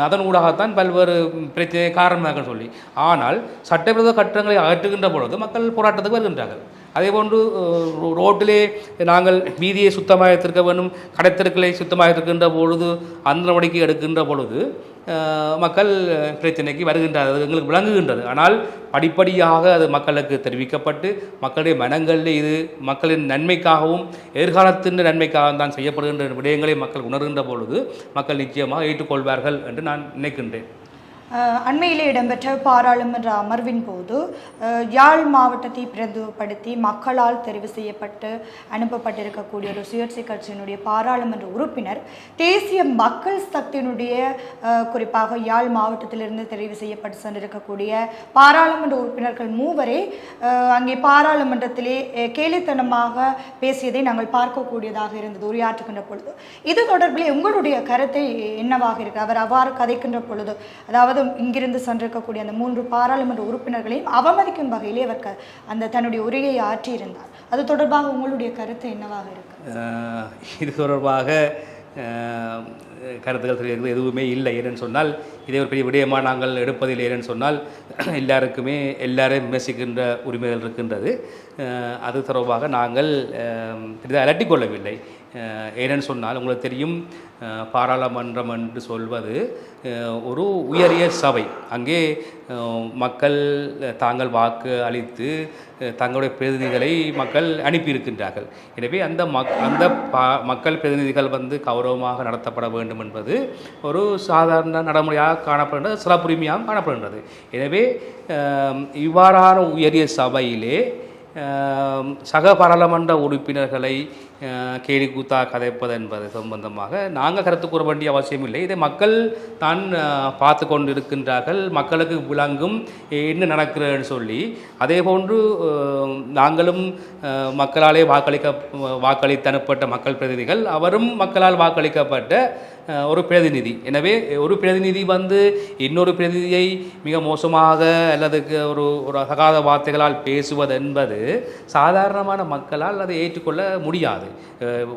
B: அதன் ஊடாகத்தான் பல்வேறு பிரச்சனை காரணமாக சொல்லி. ஆனால் சட்டவிரோத கட்டிடங்களை அகற்றுகின்ற பொழுது மக்கள் போராட்டத்துக்கு வருகின்றார்கள். அதேபோன்று ரோட்டிலே நாங்கள் வீதியை சுத்தமாக வைத்திருக்க வேண்டும், கடைத்தெருக்களை சுத்தமாக இருக்கின்ற பொழுது அந்த நடவடிக்கை எடுக்கின்ற பொழுது மக்கள் பிரச்சனைக்கு வருகின்றது, எங்களுக்கு விளங்குகின்றது. ஆனால் படிப்படியாக அது மக்களுக்கு தெரிவிக்கப்பட்டு மக்களுடைய மனங்களில் இது மக்களின் நன்மைக்காகவும் எதிர்காலத்தின் நன்மைக்காகவும் தான் செய்யப்படுகின்ற விடயங்களை மக்கள் உணர்கின்ற பொழுது மக்கள் நிச்சயமாக ஏற்றுக்கொள்வார்கள் என்று நான் நினைக்கின்றேன்.
A: அண்மையிலே இடம்பெற்ற பாராளுமன்ற அமர்வின் போது யாழ் மாவட்டத்தை பிரதிநிதிப்படுத்தி மக்களால் தெரிவு செய்யப்பட்டு அனுப்பப்பட்டிருக்கக்கூடிய ஒரு சுயேட்சை கட்சியினுடைய பாராளுமன்ற உறுப்பினர் தேசிய மக்கள் சக்தியினுடைய குறிப்பாக யாழ் மாவட்டத்திலிருந்து தெரிவு செய்யப்பட்டு சென்றிருக்கக்கூடிய பாராளுமன்ற உறுப்பினர்கள் மூவரே அங்கே பாராளுமன்றத்திலே கேலித்தனமாக பேசியதை நாங்கள் பார்க்கக்கூடியதாக இருந்தது உரையாற்றுகின்ற பொழுது. இது தொடர்பிலே உங்களுடைய கருத்தை என்னவாக இருக்கு? அவர் அவ்வாறு கதைக்கின்ற பொழுது, அதாவது இங்கிருந்து சென்றிருக்கக்கூடிய அந்த 3 பாராளுமன்ற உறுப்பினர்களையும் அவமதிக்கும் வகையிலே அவர் அந்த தன்னுடைய உரையை ஆற்றியிருந்தார். அது தொடர்பாக உங்களுடைய கருத்து என்னவாக இருக்கு?
B: இது தொடர்பாக கருத்துக்கள் தெரிகிறது எதுவுமே இல்லை. ஏன்னு சொன்னால் இதே ஒரு பெரிய விடயமாக நாங்கள் எடுப்பதில்லை. ஏன்னு சொன்னால் எல்லாருக்குமே எல்லாரையும் விமர்சிக்கின்ற உரிமைகள் இருக்கின்றது. அது தொடர்பாக நாங்கள் பெரிதாக அலட்டிக்கொள்ளவில்லை. ஏனென்னு சொன்னால் உங்களுக்கு தெரியும், பாராளுமன்றம் என்று சொல்வது ஒரு உயரிய சபை. அங்கே மக்கள் தாங்கள் வாக்கு அளித்து தங்களுடைய பிரதிநிதிகளை மக்கள் அனுப்பியிருக்கின்றார்கள். எனவே அந்த மக்கள் பிரதிநிதிகள் கௌரவமாக நடத்தப்பட வேண்டும் என்பது ஒரு சாதாரண நடைமுறையாக காணப்படுகின்றது, சிறப்புரிமையாக காணப்படுகின்றது. எனவே இவ்வாறான உயரிய சபையிலே சக பாராளுமன்ற உறுப்பினர்களை கேலி கூத்தா கதைப்பது என்பது சம்பந்தமாக நாங்கள் கருத்து கூற வேண்டிய அவசியம் இல்லை. இதை மக்கள் தான் பார்த்து கொண்டு இருக்கின்றார்கள். மக்களுக்கு விளங்கும் என்ன நடக்கிறதுன்னு சொல்லி. அதே போன்று நாங்களும் மக்களாலே வாக்களித்து அனுப்பப்பட்ட மக்கள் பிரதிநிதிகள், அவரும் மக்களால் வாக்களிக்கப்பட்ட ஒரு பிரதிநிதி. எனவே ஒரு பிரதிநிதி இன்னொரு பிரதிநிதியை மிக மோசமாக அல்லது ஒரு தகாத வார்த்தைகளால் பேசுவது என்பது சாதாரணமான மக்களால் அதை ஏற்றுக்கொள்ள முடியாது.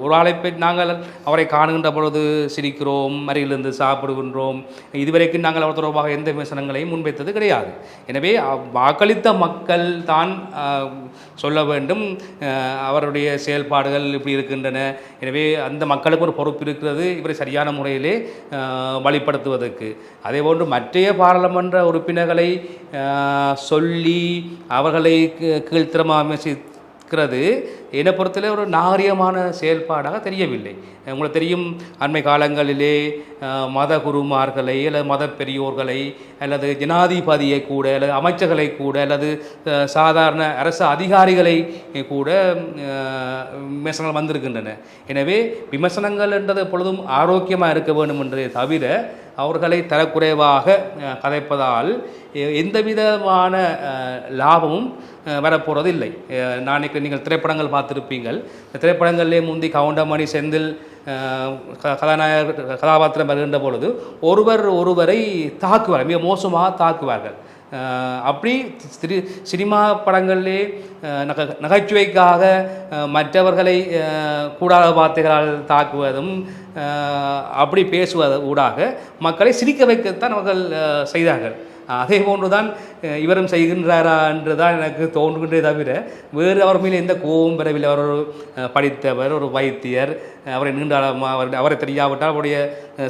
B: ஒரு ஆளை நாங்கள் அவரை காணுகின்ற பொழுது சிரிக்கிறோம், அருகிலிருந்து சாப்பிடுகின்றோம். இதுவரைக்கும் நாங்கள் அவர் தொடர்பாக எந்த விமர்சனங்களையும் முன்வைத்தது கிடையாது. எனவே வாக்களித்த மக்கள் தான் சொல்ல வேண்டும் அவருடைய செயல்பாடுகள் இப்படி இருக்கின்றன. எனவே அந்த மக்களுக்கு ஒரு பொறுப்பு இருக்கிறது இவரை சரியான முறையிலே வழிப்படுத்துவதற்கு. அதேபோன்று மற்றைய பாராளுமன்ற உறுப்பினர்களை சொல்லி அவர்களை கீழ்த்தரமாக விமர்சிக்கிறது என்னை பொறுத்தவரை ஒரு நாகரிகமான செயல்பாடாக தெரியவில்லை. உங்களுக்கு தெரியும், அண்மை காலங்களிலே மத குருமார்களை அல்லது மத பெரியோர்களை அல்லது ஜனாதிபதியை கூட அல்லது அமைச்சர்களை கூட அல்லது சாதாரண அரசு அதிகாரிகளை கூட விமர்சனங்கள் வந்திருக்கின்றன. எனவே விமர்சனங்கள் என்றது எப்பொழுதும் ஆரோக்கியமாக இருக்க வேண்டும் என்றே தவிர அவர்களை தரக்குறைவாக கதைப்பதால் எந்த விதமான லாபமும் வரப்போகிறது இல்லை. நாளைக்கு நீங்கள் திரைப்படங்கள் பார்த்துருப்பீங்கள். திரைப்படங்களிலே முந்தி கவுண்டமணி செந்தில் கதாபாத்திரம் வருகின்ற பொழுது ஒருவரை தாக்குவார்கள், மிக மோசமாக தாக்குவார்கள். அப்படி சினிமா படங்களிலே நகைச்சுவைக்காக மற்றவர்களை கூடாத வார்த்தைகளால் தாக்குவதும் அப்படி பேசுவது ஊடாக மக்களை சிரிக்க வைக்கத்தான் அவர்கள் செய்தார்கள். அதே போன்றுதான் இவரும் செய்கின்றாரா என்று தான் எனக்கு தோன்றுகின்றே தவிர வேறு அவர் மேலே எந்த கோபம் பெறவில்லை. அவர் ஒரு படித்தவர், ஒரு வைத்தியர். அவரை நீண்ட காலமாக அவரை தெரியாவிட்டால் அவருடைய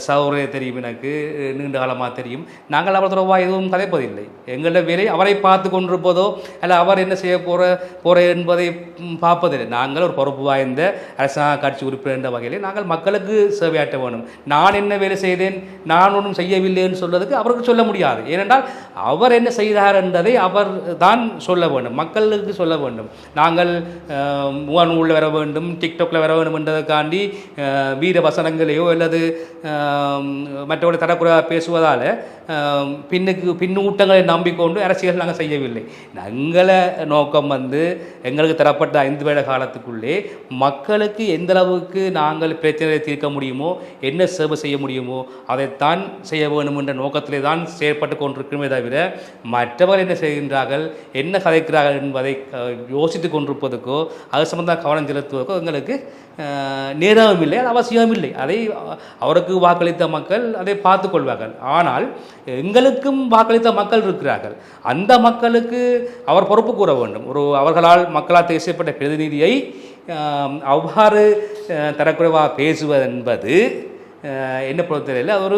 B: சகோதரரை தெரியும், எனக்கு நீண்ட காலமாக தெரியும். நாங்கள் அவர் தொடர்பாக எதுவும் கதைப்பதில்லை. எங்களோட வேலை அவரை பார்த்து கொண்டிருப்பதோ அல்ல அவர் என்ன செய்ய போகிற என்பதை பார்ப்பதில்லை. நாங்கள் ஒரு பொறுப்பு வாய்ந்த அரசாங்க கட்சி உறுப்பினர் என்ற வகையில் நாங்கள் மக்களுக்கு சேவையாற்ற வேண்டும். நான் என்ன வேலை செய்தேன், நான் ஒன்றும் செய்யவில்லைன்னு சொல்வதற்கு அவருக்கு சொல்ல முடியாது. ஏனென்றால் அவர் என்ன செய்தார் என்பதை அவர் தான் சொல்ல வேண்டும், மக்களுக்கு சொல்ல வேண்டும். நாங்கள் முகநூலில் வர வேண்டும், டிக்டாக்ல வர வேண்டும் என்றதுக்காண்டி வீர வசனங்களையோ அல்லது மற்றவர்கள் தரக்குறையாக பேசுவதால் பின்னூட்டங்களை நம்பிக்கொண்டு அரசியல் நாங்கள் செய்யவில்லை. எங்களை நோக்கம் எங்களுக்கு தரப்பட்ட 5 வருட காலத்துக்குள்ளே மக்களுக்கு எந்த அளவுக்கு நாங்கள் பிரச்சனையை தீர்க்க முடியுமோ, என்ன சேவை செய்ய முடியுமோ அதைத்தான் செய்ய வேண்டும் என்ற நோக்கத்திலே தான் செயற்பட்டு கொண்டிருக்கிறோமே தவிர மற்றவர்கள் என்ன செய்கின்றார்கள், என்ன கதைக்கிறார்கள் என்பதை யோசித்து கொண்டிருப்பதற்கோ அது சம்பந்தமாக கவனம் செலுத்துவதற்கோ எங்களுக்கு நேரமும் இல்லை, அது அவசியமும் இல்லை. அதை அவருக்கு வாக்களித்த மக்கள் அதை பார்த்து கொள்வார்கள். ஆனால் எங்களுக்கும் வாக்களித்த மக்கள் இருக்கிறார்கள். அந்த மக்களுக்கு அவர் பொறுப்பு கூற வேண்டும். அவர்களால் மக்களால் தேசியப்பட்ட பிரதிநிதியை அவ்வாறு தரக்குறைவாக பேசுவது என்பது என்ன பொறுத்தவரையில் அது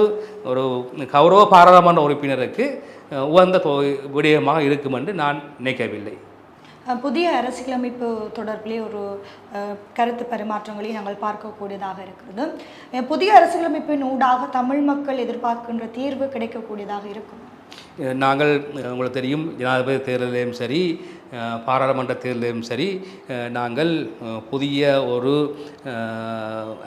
B: ஒரு கௌரவ பாராளுமன்ற உறுப்பினருக்கு உகந்த விடயமாக இருக்கும் என்று நான் நினைக்கவில்லை.
A: புதிய அரசியலமைப்பு தொடர்பிலே ஒரு கருத்து பரிமாற்றங்களை நாங்கள் பார்க்கக்கூடியதாக இருக்கிறது. புதிய அரசியலமைப்பின் ஊடாக தமிழ் மக்கள் எதிர்பார்க்கின்ற தீர்வு கிடைக்கக்கூடியதாக இருக்கும்.
B: நாங்கள் உங்களுக்கு தெரியும் ஜனாதிபதி தேர்தலையும் சரி பாராளுமன்ற தேர்தலையும் சரி நாங்கள் புதிய ஒரு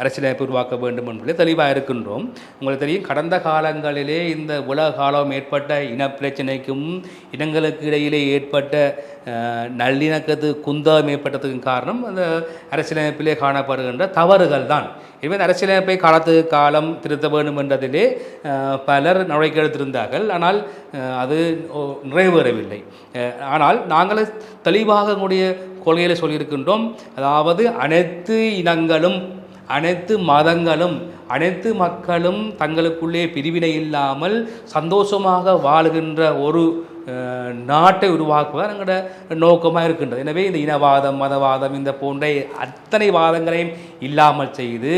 B: அரசியலமைப்பு உருவாக்க வேண்டும் என்பதில் தெளிவாக இருக்கின்றோம். உங்களுக்கு தெரியும் கடந்த காலங்களிலே இந்த உலக காலம் ஏற்பட்ட இனப்பிரச்சனைக்கும் இனங்களுக்கு இடையிலே ஏற்பட்ட நல்லிணக்கத்து குந்தம் ஏற்பட்டதுக்கு காரணம் அந்த அரசியலமைப்பிலே காணப்படுகின்ற தவறுகள் தான். எனவே அரசியலமைப்பை காலத்துக்கு காலம் திருத்த வேண்டும் என்றதிலே பலர் நடவடிக்கை எடுத்திருந்தார்கள். ஆனால் அது நிறைவேறவில்லை. ஆனால் நாங்கள் தெளிவாக கூடிய கொள்கையில் சொல்லியிருக்கின்றோம். அதாவது அனைத்து இனங்களும் அனைத்து மதங்களும் அனைத்து மக்களும் தங்களுக்குள்ளே பிரிவினை இல்லாமல் சந்தோஷமாக வாழுகின்ற ஒரு நாட்டை உருவாக்குவதால் எங்களோட நோக்கமாக இருக்கின்றது. எனவே இந்த இனவாதம் மதவாதம் இந்த போன்ற அத்தனை வாதங்களையும் இல்லாமல் செய்து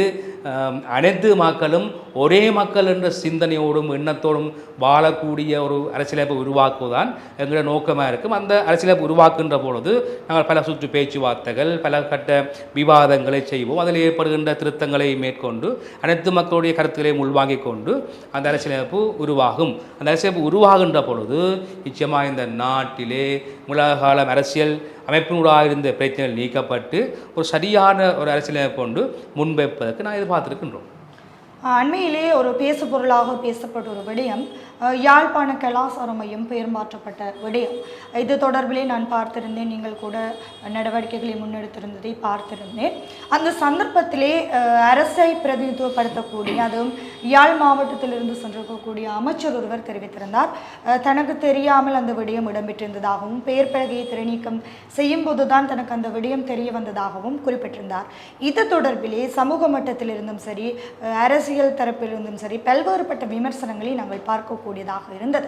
B: அனைத்து மக்களும் ஒரே மக்கள் என்ற சிந்தனையோடும் எண்ணத்தோடும் வாழக்கூடிய ஒரு அரசியலமைப்பை உருவாக்குவதுதான் எங்களோட நோக்கமாக இருக்கும். அந்த அரசியலமைப்பு உருவாக்குகின்ற பொழுது நாங்கள் பல சுற்று பேச்சுவார்த்தைகள் பல கட்ட விவாதங்களை செய்வோம். அதில் ஏற்படுகின்ற திருத்தங்களை மேற்கொண்டு அனைத்து மக்களுடைய கருத்துக்களையும் உள்வாங்கிக் கொண்டு அந்த அரசியலமைப்பு உருவாகும். அந்த அரசியலமைப்பு உருவாகின்ற பொழுது நிச்சயமாக இந்த நாட்டிலே உலககால அரசியல் அமைப்பினூடாக இருந்த பிரச்சனைகள் நீக்கப்பட்டு ஒரு சரியான ஒரு அரசியலமைப்பு கொண்டு முன்வைப்பதற்கு நான் எதிர்பார்த்திருக்கின்றோம்.
A: அண்மையிலே ஒரு பேசு பொருளாக பேசப்பட்ட ஒரு விடயம் யாழ்ப்பாண கலாசார மையம் பெயர் மாற்றப்பட்ட விடயம். இது தொடர்பிலே நான் பார்த்திருந்தேன். நீங்கள் கூட நடவடிக்கைகளை முன்னெடுத்திருந்ததை பார்த்திருந்தேன். அந்த சந்தர்ப்பத்திலே அரசை பிரதிநிதித்துவப்படுத்தக்கூடிய அதுவும் யாழ் மாவட்டத்திலிருந்து சென்றிருக்கக்கூடிய அமைச்சர் ஒருவர் தெரிவித்திருந்தார். தனக்கு தெரியாமல் அந்த விடயம் இடம்பெற்றிருந்ததாகவும் பெயர் பலகையை திரைநீக்கம் செய்யும் போதுதான் தனக்கு அந்த விடயம் தெரிய வந்ததாகவும் குறிப்பிட்டிருந்தார். இது தொடர்பிலே சமூக மட்டத்திலிருந்தும் சரி அரசியல் தரப்பிலிருந்தும் சரி பல்வேறுபட்ட விமர்சனங்களை நாங்கள் பார்க்கக்கூடியதாக இருந்தது.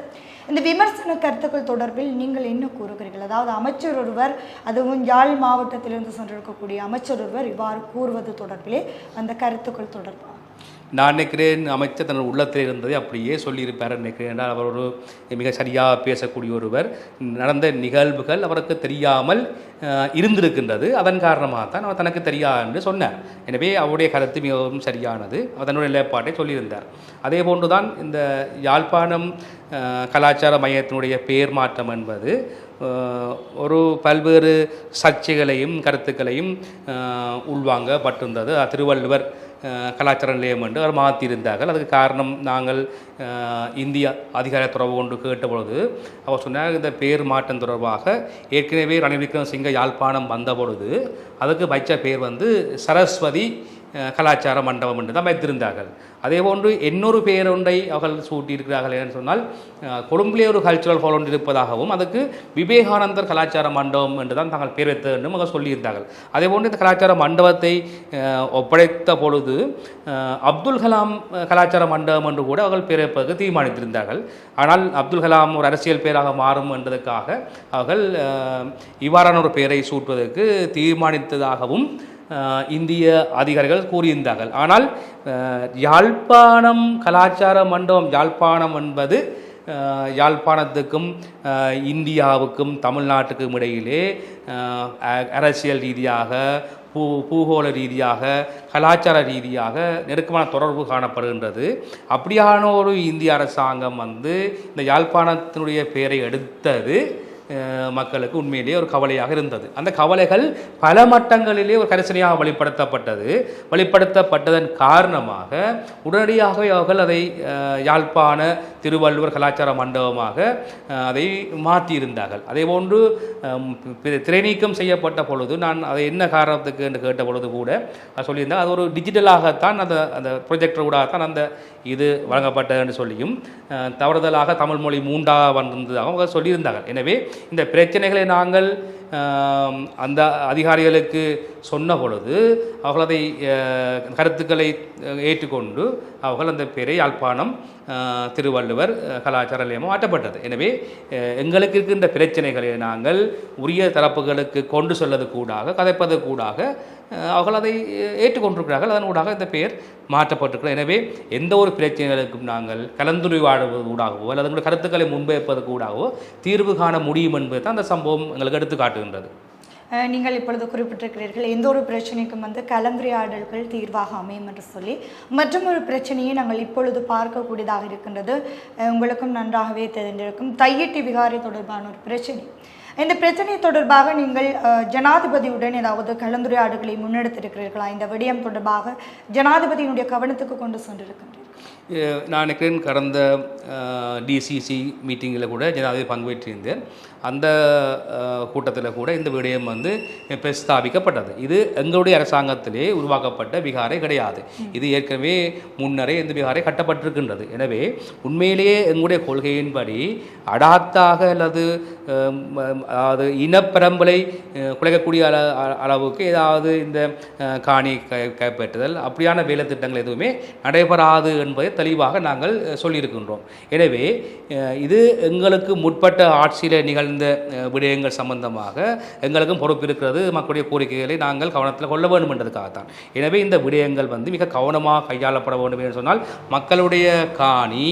A: இந்த விமர்சன கருத்துக்கள் தொடர்பில் நீங்கள் என்ன கூறுகிறீர்கள்? அதாவது அமைச்சர் ஒருவர் அதுவும் யாழ் மாவட்டத்திலிருந்து சென்றிருக்கக்கூடிய அமைச்சர் ஒருவர் இவ்வாறு கூறுவது தொடர்பிலே அந்த கருத்துக்கள் தொடர்பாக
B: நான் நினைக்கிறேன் அமைச்சர் தன் உள்ளத்தில் இருந்ததை அப்படியே சொல்லியிருப்பார் நினைக்கிறேன். என்றால் அவர் ஒரு மிக சரியாக பேசக்கூடிய ஒருவர். நடந்த நிகழ்வுகள் அவருக்கு தெரியாமல் இருந்திருக்கின்றது. அதன் காரணமாக தான் அவர் தனக்கு தெரியாது என்று சொன்னார். எனவே அவருடைய கருத்து மிகவும் சரியானது. அவர் தன்னுடைய நிலைப்பாட்டை சொல்லியிருந்தார். அதே போன்றுதான் இந்த யாழ்ப்பாணம் கலாச்சார மையத்தினுடைய பெயர் மாற்றம் என்பது ஒரு பல்வேறு சர்ச்சைகளையும் கருத்துக்களையும் உள்வாங்கப்பட்டிருந்தது. திருவள்ளுவர் கலாச்சார நிலையம் என்று அவர் மாற்றியிருந்தார்கள். அதுக்கு காரணம் நாங்கள் இந்திய அதிகார தொடர்பு கொண்டு கேட்டபொழுது அவர் சொன்னார் இந்த பேர் மாற்றம் தொடர்பாக ஏற்கனவே ரணில் விக்ரமசிங்க யாழ்ப்பாணம் வந்த பொழுது அதுக்கு வைச்ச பேர் சரஸ்வதி கலாச்சார மண்டபம் என்று தான் வைத்திருந்தார்கள். அதே போன்று இன்னொரு பேர் ஒன்றை அவர்கள் சூட்டியிருக்கிறார்கள் என்று சொன்னால் கொழும்பிலே ஒரு கல்ச்சுரல் ஹால் ஒன்று இருப்பதாகவும் அதுக்கு விவேகானந்தர் கலாச்சார மண்டபம் என்று தான் தாங்கள் பேர் வைத்தது என்றும் அவங்க சொல்லியிருந்தார்கள். அதே போன்று இந்த கலாச்சார மண்டபத்தை ஒப்படைத்த பொழுது அப்துல் கலாம் கலாச்சார மண்டபம் என்று கூட அவர்கள் பேர் வைப்பதற்கு தீர்மானித்திருந்தார்கள். ஆனால் அப்துல் கலாம் ஒரு அரசியல் பேராக மாறும் என்பதற்காக அவர்கள் இவ்வாறான ஒரு பெயரை சூட்டுவதற்கு தீர்மானித்ததாகவும் இந்திய அதிகாரிகள் கூறியிருந்தார்கள். ஆனால் யாழ்ப்பாணம் கலாச்சார மண்டபம் யாழ்ப்பாணம் என்பது யாழ்ப்பாணத்துக்கும் இந்தியாவுக்கும் தமிழ்நாட்டுக்கும் இடையிலே அரசியல் ரீதியாக பூகோள ரீதியாக கலாச்சார ரீதியாக நெருக்கமான தொடர்பு காணப்படுகின்றது. அப்படியான ஒரு இந்திய அரசாங்கம் இந்த யாழ்ப்பாணத்தினுடைய பெயரை எடுத்தது மக்களுக்கு உண்மையிலேயே ஒரு கவலையாக இருந்தது. அந்த கவலைகள் பல மட்டங்களிலே ஒரு கரிசனையாக வெளிப்படுத்தப்பட்டதன் காரணமாக உடனடியாகவே அவர்கள் அதை யாழ்ப்பாண திருவள்ளுவர் கலாச்சார மண்டபமாக அதை மாற்றியிருந்தார்கள். அதே போன்று திரைநீக்கம் செய்யப்பட்ட பொழுது நான் அதை என்ன காரணத்துக்கு என்று கேட்ட பொழுது கூட சொல்லியிருந்தால் அது ஒரு டிஜிட்டலாகத்தான் அந்த ப்ரொஜெக்டர் ஊடாகத்தான் அந்த இது வழங்கப்பட்டது என்று சொல்லியும் தவறுதலாக தமிழ் மொழி 3ஆக வந்திருந்ததாக அவங்க சொல்லியிருந்தார்கள். எனவே இந்த பிரச்சனைகளை நாங்கள் அந்த அதிகாரிகளுக்கு சொன்ன பொழுது அவர்கள் அதை கருத்துக்களை ஏற்றுக்கொண்டு அவர்கள் அந்த பெயரை யாழ்ப்பாணம் திருவள்ளுவர் கலாச்சார நிலையமும் மாற்றப்பட்டது. எனவே எங்களுக்கு இருக்கின்ற பிரச்சனைகளை நாங்கள் உரிய தரப்புகளுக்கு கொண்டு செல்வது கூடாக கதைப்பது கூடாக அவர்கள் அதை ஏற்றுக்கொண்டிருக்கிறார்கள். அதனூடாக இந்த பெயர் மாற்றப்பட்டிருக்கிறது. எனவே எந்த ஒரு பிரச்சனைகளுக்கும் நாங்கள் கலந்துரையாடுவது கூடாகவோ அல்லது எங்களுடைய கருத்துக்களை முன்வைப்பது கூடாகவோ தீர்வு காண முடியும் என்பது தான் அந்த சம்பவம் எங்களுக்கு எடுத்து காட்டுகின்றது.
A: நீங்கள் இப்பொழுது குறிப்பிட்டிருக்கிறீர்கள் எந்த ஒரு பிரச்சனைக்கும் கலந்துரையாடல்கள் தீர்வாக அமையும் என்று சொல்லி. மற்றும் ஒரு பிரச்சனையை நாங்கள் இப்பொழுது பார்க்கக்கூடியதாக இருக்கின்றது. உங்களுக்கும் நன்றாகவே தெரிந்திருக்கும் தையிட்டி விகாரை தொடர்பான ஒரு பிரச்சனை. இந்த பிரச்சனை தொடர்பாக நீங்கள் ஜனாதிபதியுடன் ஏதாவது கலந்துரையாடுகளை முன்னெடுத்திருக்கிறீர்களா? இந்த விடயம் தொடர்பாக ஜனாதிபதியினுடைய கவனத்துக்கு கொண்டு சென்றிருக்கின்றீர்கள்?
B: நான் நினைக்கிறேன் கடந்த டிசிசி மீட்டிங்கில் கூட ஜனாதிபதி பங்கேற்றிருந்தேன். அந்த கூட்டத்தில் கூட இந்த விடயம் பிரஸ்தாபிக்கப்பட்டது. இது எங்களுடைய அரசாங்கத்திலே உருவாக்கப்பட்ட விகாரை கிடையாது. இது ஏற்கனவே முன்னரே இந்த விகாரை கட்டப்பட்டிருக்கின்றது. எனவே உண்மையிலேயே எங்களுடைய கொள்கையின்படி அடாத்தாக அல்லது அது இனப்பரம்பலை குலைக்கக்கூடிய அளவுக்கு ஏதாவது இந்த காணி கைப்பற்றுதல் அப்படியான வேலை திட்டங்கள் எதுவுமே நடைபெறாது என்பதை தெளிவாக நாங்கள் சொல்லியிருக்கின்றோம். எனவே இது எங்களுக்கு முற்பட்ட ஆட்சியில் நிகழ்ந்த விடயங்கள் சம்பந்தமாக எங்களுக்கும் பொறுப்பு இருக்கிறது. மக்களுடைய கோரிக்கைகளை நாங்கள் கவனத்தில் கொள்ள வேண்டும் என்றதுக்காகத்தான். எனவே இந்த விடயங்கள் மிக கவனமாக கையாளப்பட வேண்டும் என்று சொன்னால் மக்களுடைய காணி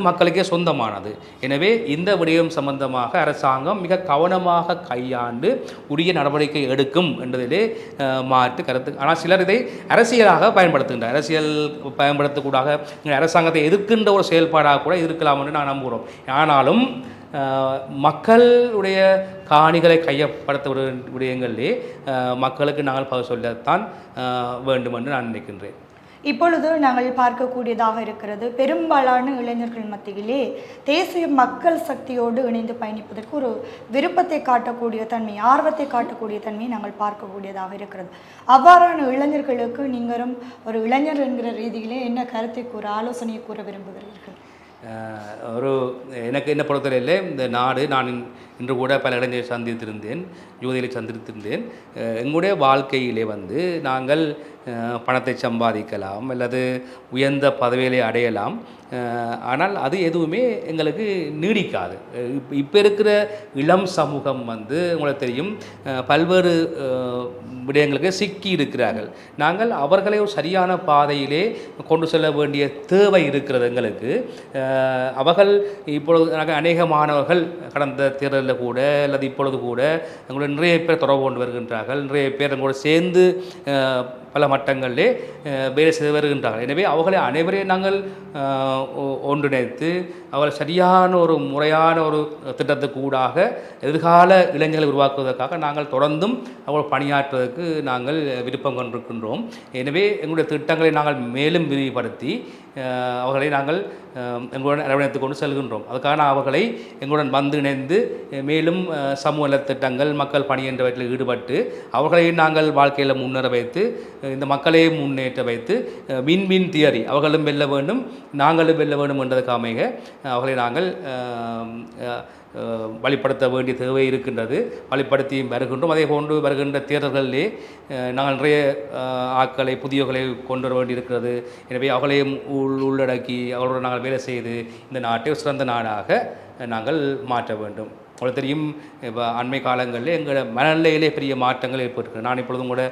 B: மக்களுக்கே சொந்தமானது. எனவே இந்த விடயம் சம்பந்தமாக அரசாங்கம் மிக கவனமாக கையாண்டு உரிய நடவடிக்கை எடுக்கும் என்பதிலே மாற்று கருத்து. ஆனால் சிலர் இதை அரசியலாக பயன்படுத்துகின்றனர். அரசியல் பயன்படுத்தக்கூடாக அரசாங்கத்தை எதிர்க்கின்ற ஒரு செயல்பாடாக கூட இருக்கலாம் என்று நான் நம்புகிறோம். ஆனாலும் மக்களுடைய காணிகளை கையப்படுத்த விடயங்களிலே மக்களுக்கு நாங்கள் பதில் சொல்லத்தான் வேண்டும் என்று நான் நினைக்கின்றேன்.
A: இப்பொழுது நாங்கள் பார்க்கக்கூடியதாக இருக்கிறது, பெரும்பாலான இளைஞர்கள் மத்தியிலே தேசிய மக்கள் சக்தியோடு இணைந்து பயணிப்பதற்கு ஒரு விருப்பத்தை காட்டக்கூடிய தன்மை, ஆர்வத்தை காட்டக்கூடிய தன்மையை நாங்கள் பார்க்கக்கூடியதாக இருக்கிறது. அவ்வாறான இளைஞர்களுக்கு நீங்களும் ஒரு இளைஞர் என்கிற ரீதியிலே என்ன கருத்தை கூற, ஆலோசனையை கூற விரும்புகிறீர்கள்?
B: எனக்கு என்ன பொறுத்தவரையிலே இந்த நாடு, நான் இன்று கூட பல இளைஞரை சந்தித்திருந்தேன், யுவதிகளை சந்தித்திருந்தேன். எங்களுடைய வாழ்க்கையிலே நாங்கள் பணத்தை சம்பாதிக்கலாம் அல்லது உயர்ந்த பதவிகளை அடையலாம். ஆனால் அது எதுவுமே எங்களுக்கு நீடிக்காது. இப்போ இருக்கிற இளம் சமூகம் உங்களுக்கு தெரியும், பல்வேறு விடயங்களுக்கு சிக்கி இருக்கிறார்கள். நாங்கள் அவர்களை ஒரு சரியான பாதையிலே கொண்டு செல்ல வேண்டிய தேவை இருக்கிறது எங்களுக்கு. அவர்கள் இப்பொழுது அநேக மாணவர்கள் கடந்த தேர்தலில் கூட அல்லது இப்பொழுது கூட எங்களுடைய நிறைய பேர் தொடர்பு கொண்டு வருகின்றார்கள். நிறைய பேர் எங்களோட சேர்ந்து பல மட்டங்களிலே வேலை செய்து வருகின்றார்கள். எனவே அவர்களை அனைவரையும் நாங்கள் ஒன்றிணைத்து அவர்கள் சரியான ஒரு முறையான ஒரு திட்டத்துக்கு ஊடாக எதிர்கால இளைஞர்களை உருவாக்குவதற்காக நாங்கள் தொடர்ந்தும் அவர்கள் பணியாற்றுவதற்கு நாங்கள் விருப்பம் கொண்டிருக்கின்றோம். எனவே எங்களுடைய திட்டங்களை நாங்கள் மேலும் விரிவுபடுத்தி அவர்களை நாங்கள் எங்களுடன் அரவணைத்து கொண்டு செல்கின்றோம். அதுக்காக அவர்களை எங்களுடன் இணைந்து மேலும் சமூக நலத்திட்டங்கள், மக்கள் பணி என்றவற்றில் ஈடுபட்டு அவர்களை நாங்கள் வாழ்க்கையில் முன்னேற வைத்து இந்த மக்களையே முன்னேற்ற வைத்து வின் தியரி, அவர்களும் வெல்ல வேண்டும் நாங்களும் வெல்ல வேண்டும் என்றதுக்கு அமைக அவர்களை நாங்கள் வழிப்படுத்த வேண்டிய தேவை இருக்கின்றது. வழிப்படுத்தி வருகின்றோம். அதே போன்று வருகின்ற தேர்தல்களிலே நாங்கள் நிறைய ஆட்களை, புதியவர்களை கொண்டு வர வேண்டி இருக்கிறது. எனவே அவர்களையும் உள்ளடக்கி அவர்களோடு நாங்கள் வேலை செய்து இந்த நாட்டை சிறந்த நாடாக நாங்கள் மாற்ற வேண்டும். உங்களுக்கு தெரியும், இப்போ அண்மை காலங்களில் எங்களோட மனநிலையிலே பெரிய மாற்றங்கள் ஏற்பட்டிருக்கு. நான் இப்பொழுதும் கூட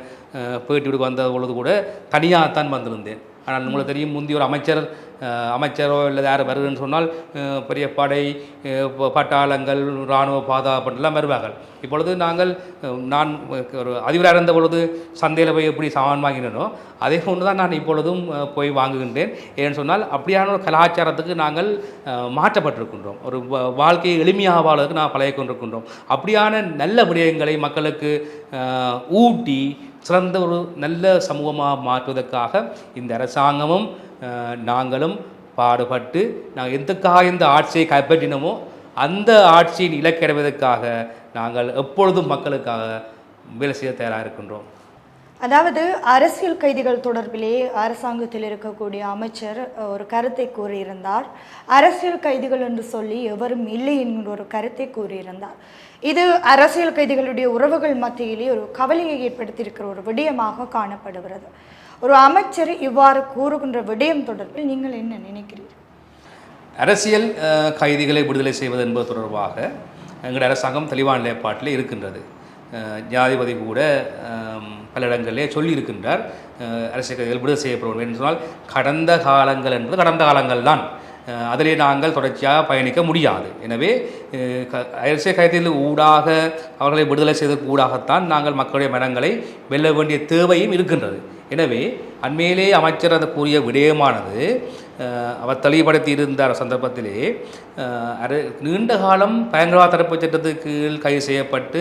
B: பேட்டி வந்த பொழுது கூட தனியாகத்தான் வந்திருந்தேன். ஆனால் உங்களுக்கு தெரியும், முந்தைய ஒரு அமைச்சரோ இல்லை யார் வருதுன்னு சொன்னால் பெரிய படை, பட்டாளங்கள், இராணுவ பாதுகாப்புலாம் வருவார்கள். இப்பொழுது நான் ஒரு அதிபராக இருந்த பொழுது சந்தையில் போய் எப்படி சாமான் வாங்கினோ அதே போன்று தான் நான் இப்பொழுதும் போய் வாங்குகின்றேன். ஏன்னு சொன்னால் அப்படியான ஒரு கலாச்சாரத்துக்கு நாங்கள் மாற்றப்பட்டிருக்கின்றோம். ஒரு வாழ்க்கையை எளிமையாக வாழ்வதற்கு நான் பழகி கொண்டிருக்கின்றோம். அப்படியான நல்ல விடயங்களை மக்களுக்கு ஊட்டி சிறந்த ஒரு நல்ல சமூகமாக மாற்றுவதற்காக இந்த அரசாங்கமும் நாங்களும் பாடுபட்டு நாங்கள் எதுக்காக இந்த ஆட்சியை கைப்பற்றினோமோ அந்த ஆட்சியின் இலக்கடைவதற்காக நாங்கள் எப்பொழுதும் மக்களுக்காக வேலை செய்ய தயாராக இருக்கின்றோம்.
A: அதாவது அரசியல் கைதிகள் தொடர்பிலே அரசாங்கத்தில் இருக்கக்கூடிய அமைச்சர் ஒரு கருத்தை கூறியிருந்தார். அரசியல் கைதிகள் என்று சொல்லி எவரும் இல்லை என்கிற ஒரு கருத்தை கூறியிருந்தார். இது அரசியல் கைதிகளுடைய உறவுகள் மத்தியிலே ஒரு கவலையை ஏற்படுத்தியிருக்கிற ஒரு விடயமாக காணப்படுகிறது. ஒரு அமைச்சர் இவ்வாறு கூறுகின்ற விடயம் தொடர்பில் நீங்கள் என்ன நினைக்கிறீர்கள்?
B: அரசியல் கைதிகளை விடுதலை செய்வது என்பது தொடர்பாக எங்களுடைய அரசாங்கம் தெளிவான நிலைப்பாட்டில் இருக்கின்றது. ஜனாதிபதி கூட பல இடங்களிலே சொல்லியிருக்கின்றார் அரசியல் கைதிகள் விடுதலை செய்யப்பட வேண்டும் என்று சொன்னால் கடந்த காலங்கள் என்பது கடந்த காலங்கள் தான். அதிலே நாங்கள் தொடர்ச்சியாக பயணிக்க முடியாது. எனவே அரசியல் கைதில் ஊடாக அவர்களை விடுதலை செய்ததற்கு ஊடாகத்தான் நாங்கள் மக்களுடைய மனங்களை வெல்ல வேண்டிய தேவையும் இருக்கின்றது. எனவே அண்மையிலே அமைச்சர் அதை கூறிய விடயமானது அவர் தெளிவுபடுத்தி இருந்த சந்தர்ப்பத்திலே நீண்ட காலம் பயங்கரவாத தடுப்பு சட்டத்துக்கு கீழ் கைது செய்யப்பட்டு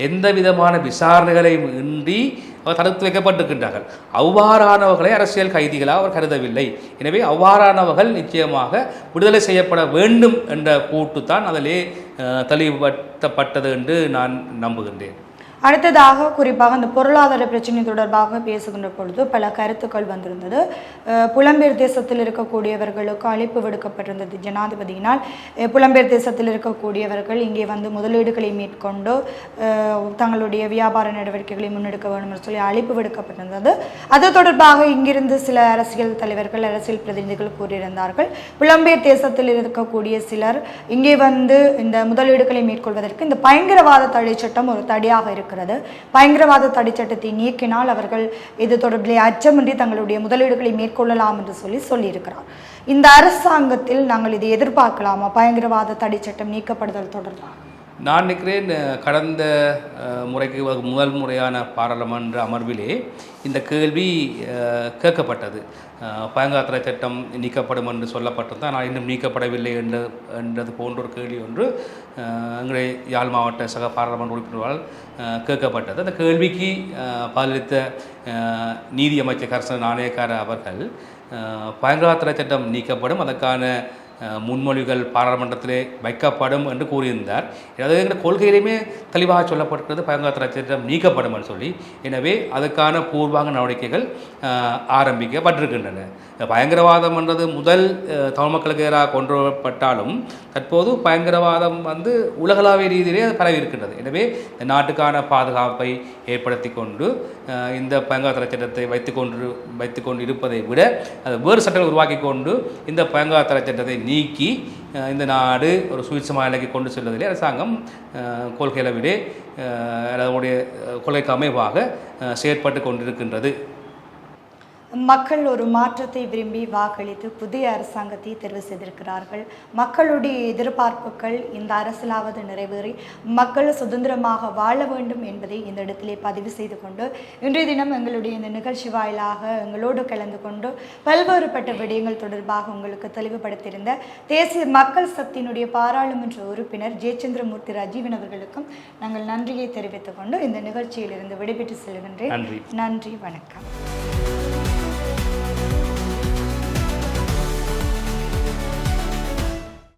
B: எந்த விதமான விசாரணைகளையும் இன்றி அவர் தடுத்து வைக்கப்பட்டிருக்கின்றார்கள். அவ்வாறானவர்களை அரசியல் கைதிகளாக அவர் கருதவில்லை. எனவே அவ்வாறானவர்கள் நிச்சயமாக விடுதலை செய்யப்பட வேண்டும் என்ற கூட்டுத்தான் அதிலே தெளிவுபடுத்தப்பட்டது என்று நான் நம்புகின்றேன்.
A: அடுத்ததாக குறிப்பாக அந்த பொருளாதார பிரச்சனை தொடர்பாக பேசுகின்ற பொழுது பல கருத்துக்கள் வந்திருந்தது. புலம்பெயர் தேசத்தில் இருக்கக்கூடியவர்களுக்கு அழைப்பு விடுக்கப்பட்டிருந்தது ஜனாதிபதியினால். புலம்பெயர் தேசத்தில் இருக்கக்கூடியவர்கள் இங்கே வந்து முதலீடுகளை மேற்கொண்டு தங்களுடைய வியாபார நடவடிக்கைகளை முன்னெடுக்க வேண்டும் என்று சொல்லி அழைப்பு விடுக்கப்பட்டிருந்தது. அது தொடர்பாக இங்கிருந்து சில அரசியல் தலைவர்கள், அரசியல் பிரதிநிதிகள் கூறியிருந்தார்கள். புலம்பெயர் தேசத்தில் இருக்கக்கூடிய சிலர் இங்கே வந்து இந்த முதலீடுகளை மேற்கொள்வதற்கு இந்த பயங்கரவாத தடை சட்டம் ஒரு தடையாக இருக்கு. பயங்கரவாத தடை சட்டத்தை நீக்கினால் அவர்கள் இது தொடர்பிலே அச்சமின்றி தங்களுடைய முதலீடுகளை மேற்கொள்ளலாம் என்று சொல்லியிருக்கிறார். இந்த அரசாங்கத்தில் நாங்கள் இதை எதிர்பார்க்கலாமா, பயங்கரவாத தடை சட்டம் நீக்கப்படுதல் தொடர்பாக?
B: நான் நினைக்கிறேன் கடந்த முறைக்கு முதல் முறையான பாராளுமன்ற அமர்விலே இந்த கேள்வி கேட்கப்பட்டது. பயங்கரவாத சட்டம் நீக்கப்படும் என்று சொல்லப்பட்டது, ஆனால் இன்னும் நீக்கப்படவில்லை என்றது போன்ற ஒரு கேள்வி ஒன்று எங்களுடைய யாழ் மாவட்ட சக பாராளுமன்ற உறுப்பினர்களால் கேட்கப்பட்டது. அந்த கேள்விக்கு பதிலளித்த நீதி அமைச்சர் கர்சன நாணயக்கார அவர்கள் பயங்கரவாத சட்டம் நீக்கப்படும், அதற்கான முன்மொழிகள் பாராளுமன்றத்திலே வைக்கப்படும் என்று கூறியிருந்தார். அதாவது எங்கள் கொள்கையிலுமே தெளிவாக சொல்லப்பட்டிருக்கிறது பயங்கரவாத சட்டம் நீக்கப்படும் என்று சொல்லி. எனவே அதுக்கான பூர்வாங்க நடவடிக்கைகள் ஆரம்பிக்கப்பட்டிருக்கின்றன. பயங்கரவாதம் என்றது முதல் தமிழ் மக்களுக்கு எதிராக கொண்டு வரப்பட்டாலும் தற்போது பயங்கரவாதம் வந்து உலகளாவிய ரீதியிலே அது பரவி இருக்கின்றது. எனவே இந்த நாட்டுக்கான பாதுகாப்பை ஏற்படுத்தி கொண்டு இந்த பயங்கரவாத சட்டத்தை வைத்துக்கொண்டு இருப்பதை விட அது வேறு சட்டங்களை உருவாக்கி கொண்டு இந்த பயங்கரவாத சட்டத்தை நீக்கி இந்த நாடு ஒரு சுயேட்சை நிலைக்கு கொண்டு செல்வதிலே அரசாங்கம் கொள்கையிலே அதனுடைய கொள்கைக்கு அமைவாக செயற்பட்டு கொண்டிருக்கின்றது.
A: மக்கள் ஒரு மாற்றத்தை விரும்பி வாக்களித்து புதிய அரசாங்கத்தை தெரிவு செய்திருக்கிறார்கள். மக்களுடைய எதிர்பார்ப்புகள் இந்த அரசியலாவது நிறைவேறி மக்கள் சுதந்திரமாக வாழ வேண்டும் என்பதை இந்த இடத்திலே பதிவு செய்து கொண்டு இன்றைய தினம் எங்களுடைய இந்த நிகழ்ச்சி வாயிலாக எங்களோடு கலந்து கொண்டு பல்வேறுபட்ட விடயங்கள் தொடர்பாக உங்களுக்கு தெளிவுபடுத்தியிருந்த தேசிய மக்கள் சக்தியினுடைய பாராளுமன்ற உறுப்பினர் ஜெயச்சந்திரமூர்த்தி ரஜீவன் அவர்களுக்கும் நாங்கள் நன்றியை தெரிவித்துக் கொண்டு இந்த நிகழ்ச்சியிலிருந்து விடைபெற்று செல்கின்றேன். நன்றி, வணக்கம்.